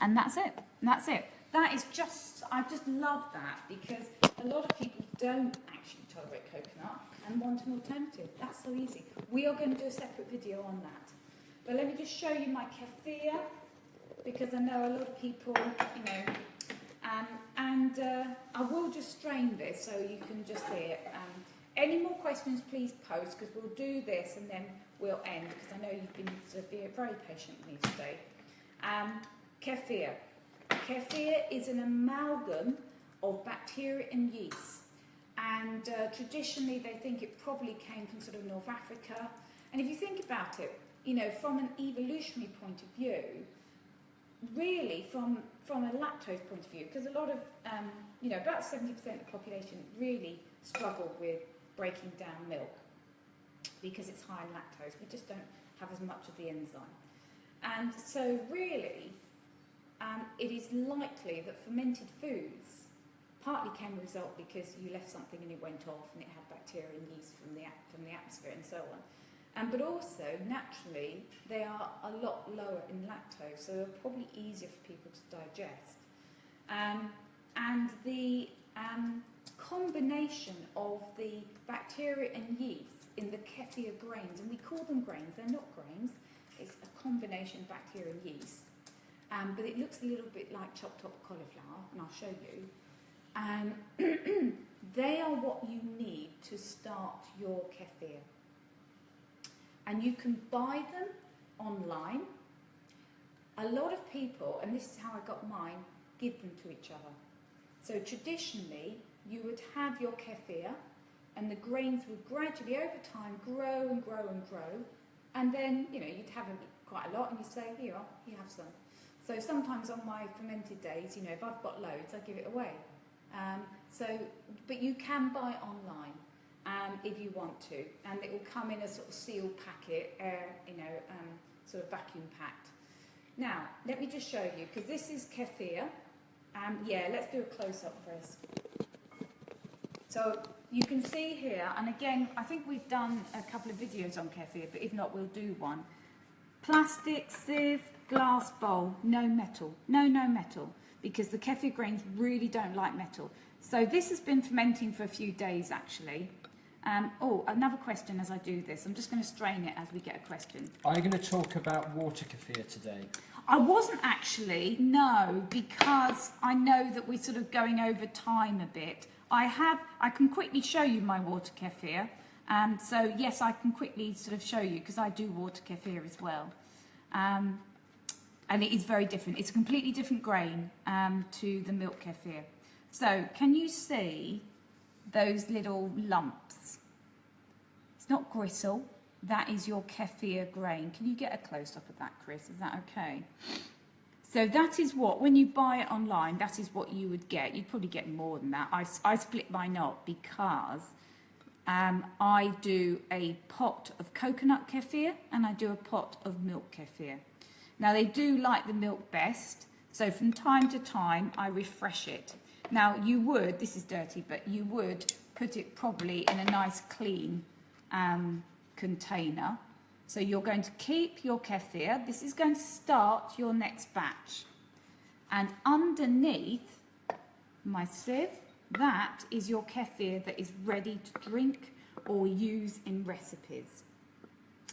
and that's it. That's it. That is just, I just love that, because a lot of people don't actually tolerate coconut and want an alternative. That's so easy. We are going to do a separate video on that. But let me just show you my kefir, because I know a lot of people, I will just strain this so you can just see it. Any more questions, please post, because we'll do this and then we'll end, because I know you've been very patient with me today. Kefir. Kefir is an amalgam of bacteria and yeast, and traditionally they think it probably came from sort of North Africa. And if you think about it, from an evolutionary point of view, really from a lactose point of view, because a lot of, about 70% of the population really struggle with breaking down milk because it's high in lactose. We just don't have as much of the enzyme. And so really, it is likely that fermented foods partly came a result because you left something and it went off and it had bacteria and yeast from the atmosphere and so on. But also, naturally, they are a lot lower in lactose, so they're probably easier for people to digest. And the combination of the bacteria and yeast in the kefir grains, and we call them grains, they're not grains, it's a combination of bacteria and yeast. But it looks a little bit like chopped up cauliflower, and I'll show you. They are what you need to start your kefir. And you can buy them online. A lot of people, and this is how I got mine, give them to each other. So traditionally, you would have your kefir, and the grains would gradually, over time, grow and grow and grow. And then, you'd have quite a lot, and you'd say, here, you have some. So sometimes on my fermented days, if I've got loads, I give it away. But you can buy online. If you want to, and it will come in a sort of sealed packet, sort of vacuum packed. Now, let me just show you, because this is kefir. Let's do a close-up first. So you can see here, and again, I think we've done a couple of videos on kefir, but if not, we'll do one. Plastic, sieve, glass bowl, no metal. No metal, because the kefir grains really don't like metal. So this has been fermenting for a few days, actually. Another question as I do this. I'm just going to strain it as we get a question. Are you going to talk about water kefir today? I wasn't actually, no, because I know that we're sort of going over time a bit. I can quickly show you my water kefir. So yes, I can quickly sort of show you, because I do water kefir as well. And it is very different. It's a completely different grain to the milk kefir. So can you see those little lumps? It's not gristle, that is your kefir grain. Can you get a close-up of that, Chris? Is that okay? So that is what, when you buy it online, that is what you would get. You'd probably get more than that. I split mine up because I do a pot of coconut kefir and I do a pot of milk kefir. Now they do like the milk best, so from time to time I refresh it. Now you would, this is dirty, but you would put it probably in a nice clean container. So you're going to keep your kefir. This is going to start your next batch. And underneath my sieve, that is your kefir that is ready to drink or use in recipes.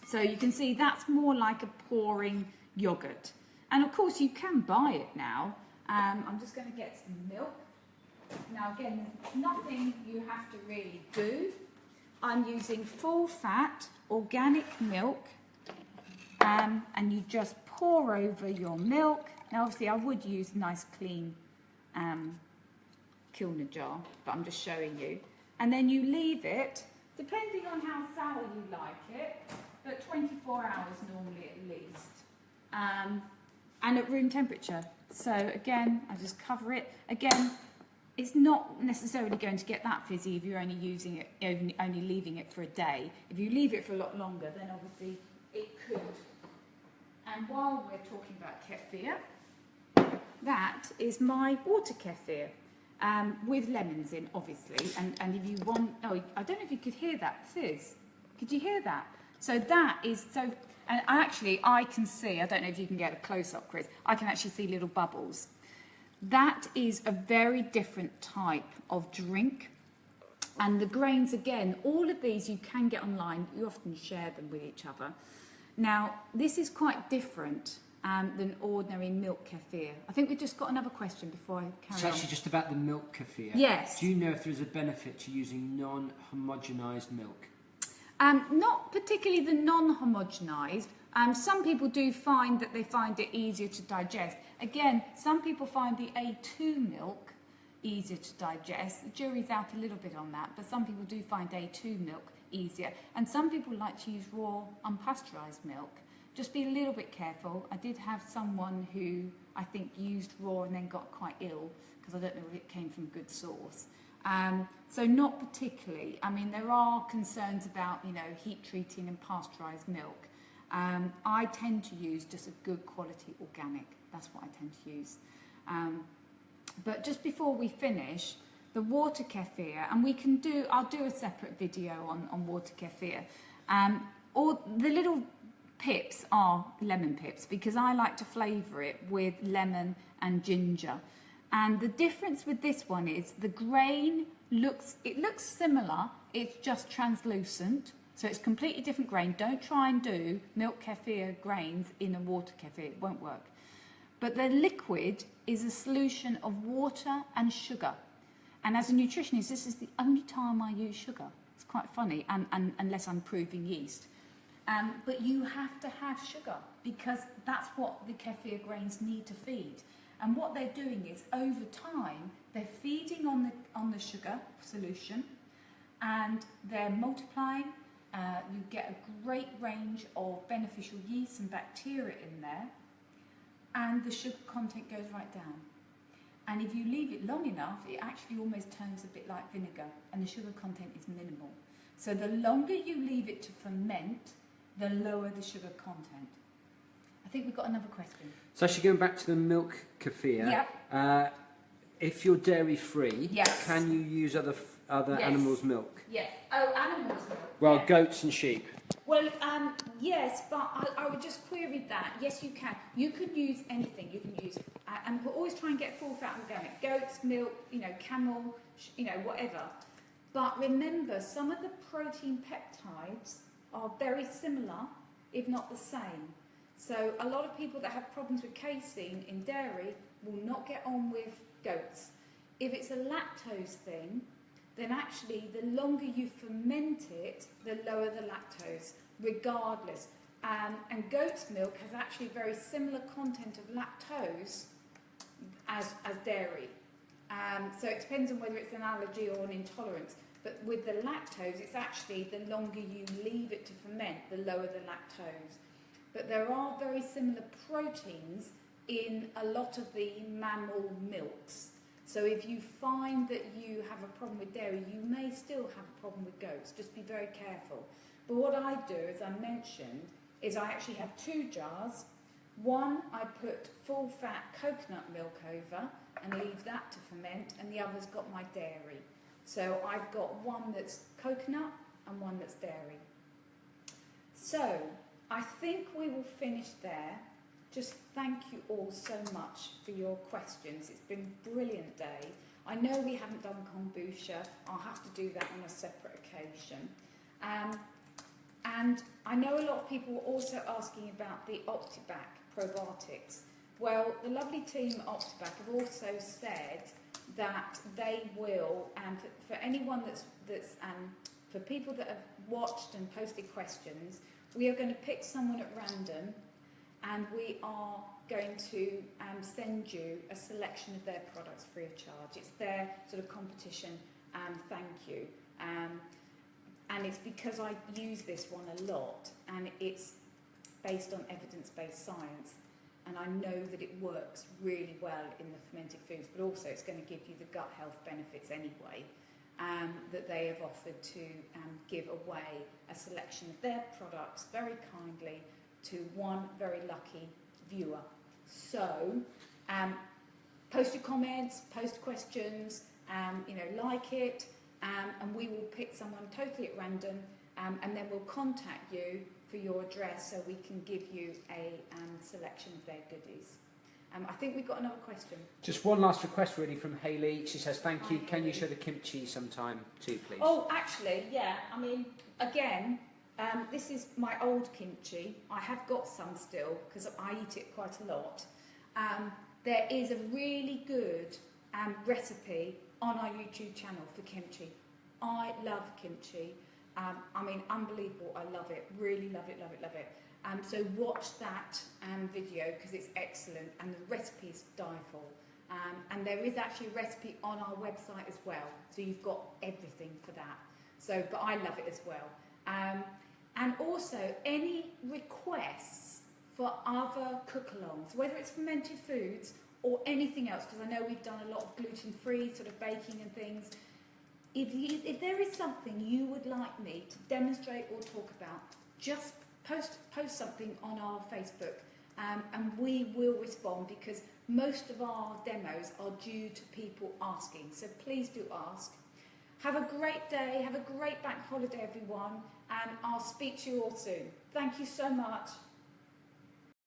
So you can see that's more like a pouring yogurt. And of course you can buy it now. I'm just going to get some milk. Now again, there's nothing you have to really do. I'm using full fat organic milk, and you just pour over your milk. Now obviously I would use a nice clean Kilner jar, but I'm just showing you. And then you leave it, depending on how sour you like it, but 24 hours normally at least, and at room temperature. So again, I just cover it. Again, it's not necessarily going to get that fizzy if you're only using it, only leaving it for a day. If you leave it for a lot longer, then obviously it could And while we're talking about kefir, that is my water kefir with lemons in, obviously. And if you want, oh, I don't know if you could hear that, Sis. Could you hear that? So that is so. And actually, I can see. I don't know if you can get a close up, Chris. I can actually see little bubbles. That is a very different type of drink. And the grains, again, all of these you can get online. You often share them with each other. Now, this is quite different than ordinary milk kefir. I think we've just got another question before I carry on. It's actually just about the milk kefir. Yes. Do you know if there is a benefit to using non-homogenised milk? Not particularly the non-homogenised. Some people do find that they find it easier to digest. Again, some people find the A2 milk easier to digest. The jury's out a little bit on that, but some people do find A2 milk easier. And some people like to use raw, unpasteurised milk. Just be a little bit careful. I did have someone who I think used raw and then got quite ill because I don't know if it came from a good source. So not particularly. I mean, there are concerns about, you know, heat treating and pasteurised milk. I tend to use just a good quality organic. That's what I tend to use. But just before we finish, the water kefir, and I'll do a separate video on water kefir. Or the little pips are lemon pips because I like to flavour it with lemon and ginger. And the difference with this one is the grain looks similar, it's just translucent. So it's completely different grain. Don't try and do milk kefir grains in a water kefir, it won't work. But the liquid is a solution of water and sugar. And as a nutritionist, this is the only time I use sugar. It's quite funny, and unless I'm proving yeast. But you have to have sugar because that's what the kefir grains need to feed. And what they're doing is, over time, they're feeding on the sugar solution, and they're multiplying. You get a great range of beneficial yeasts and bacteria in there, and the sugar content goes right down. And if you leave it long enough, it actually almost turns a bit like vinegar, and the sugar content is minimal. So the longer you leave it to ferment, the lower the sugar content. I think we've got another question. So actually going back to the milk kefir, yep. If you're dairy free, yes. Can you use other yes. animals' milk? Yes. Oh, animals' milk. Well, yes. Goats and sheep. Well, yes, but I would just query that. Yes, you can. You can use anything. You can use, and we'll always try and get full fat organic. Goat's milk, you know, camel, you know, whatever. But remember, some of the protein peptides are very similar, if not the same. So a lot of people that have problems with casein in dairy will not get on with goats. If it's a lactose thing, then actually the longer you ferment it, the lower the lactose, regardless. And goat's milk has actually very similar content of lactose as dairy. So it depends on whether it's an allergy or an intolerance. But with the lactose, it's actually the longer you leave it to ferment, the lower the lactose. But there are very similar proteins in a lot of the mammal milks. So if you find that you have a problem with dairy, you may still have a problem with goats. Just be very careful. But what I do, as I mentioned, is I actually have 2 jars. One, I put full fat coconut milk over and leave that to ferment, and the other's got my dairy. So I've got one that's coconut and one that's dairy. So I think we will finish there. Just thank you all so much for your questions. It's been a brilliant day. I know we haven't done kombucha. I'll have to do that on a separate occasion. And I know a lot of people were also asking about the Optibac probiotics. Well, the lovely team at Optibac have also said that they will, and for anyone for people that have watched and posted questions, we are going to pick someone at random, and we are going to send you a selection of their products free of charge. It's their sort of competition thank you. And it's because I use this one a lot, and it's based on evidence-based science, and I know that it works really well in the fermented foods, but also it's going to give you the gut health benefits anyway, that they have offered to give away a selection of their products very kindly to one very lucky viewer. So post your comments, post questions, like it, and we will pick someone totally at random, and then we'll contact you for your address so we can give you a selection of their goodies. I think we've got another question. Just one last request really from Hayley. She says, thank you. Can you show the kimchi sometime too, please? Oh, actually, yeah. I mean, again, this is my old kimchi. I have got some still because I eat it quite a lot. There is a really good recipe on our YouTube channel for kimchi. I love kimchi. I mean, unbelievable. I love it. Really love it, love it, love it. So watch that video because it's excellent and the recipe is to die for. And there is actually a recipe on our website as well. So you've got everything for that. So, but I love it as well. And also any requests for other cook-alongs, whether it's fermented foods or anything else, because I know we've done a lot of gluten-free sort of baking and things. If there is something you would like me to demonstrate or talk about, just post something on our Facebook, and we will respond because most of our demos are due to people asking. So please do ask. Have a great day. Have a great bank holiday, everyone, and I'll speak to you all soon. Thank you so much.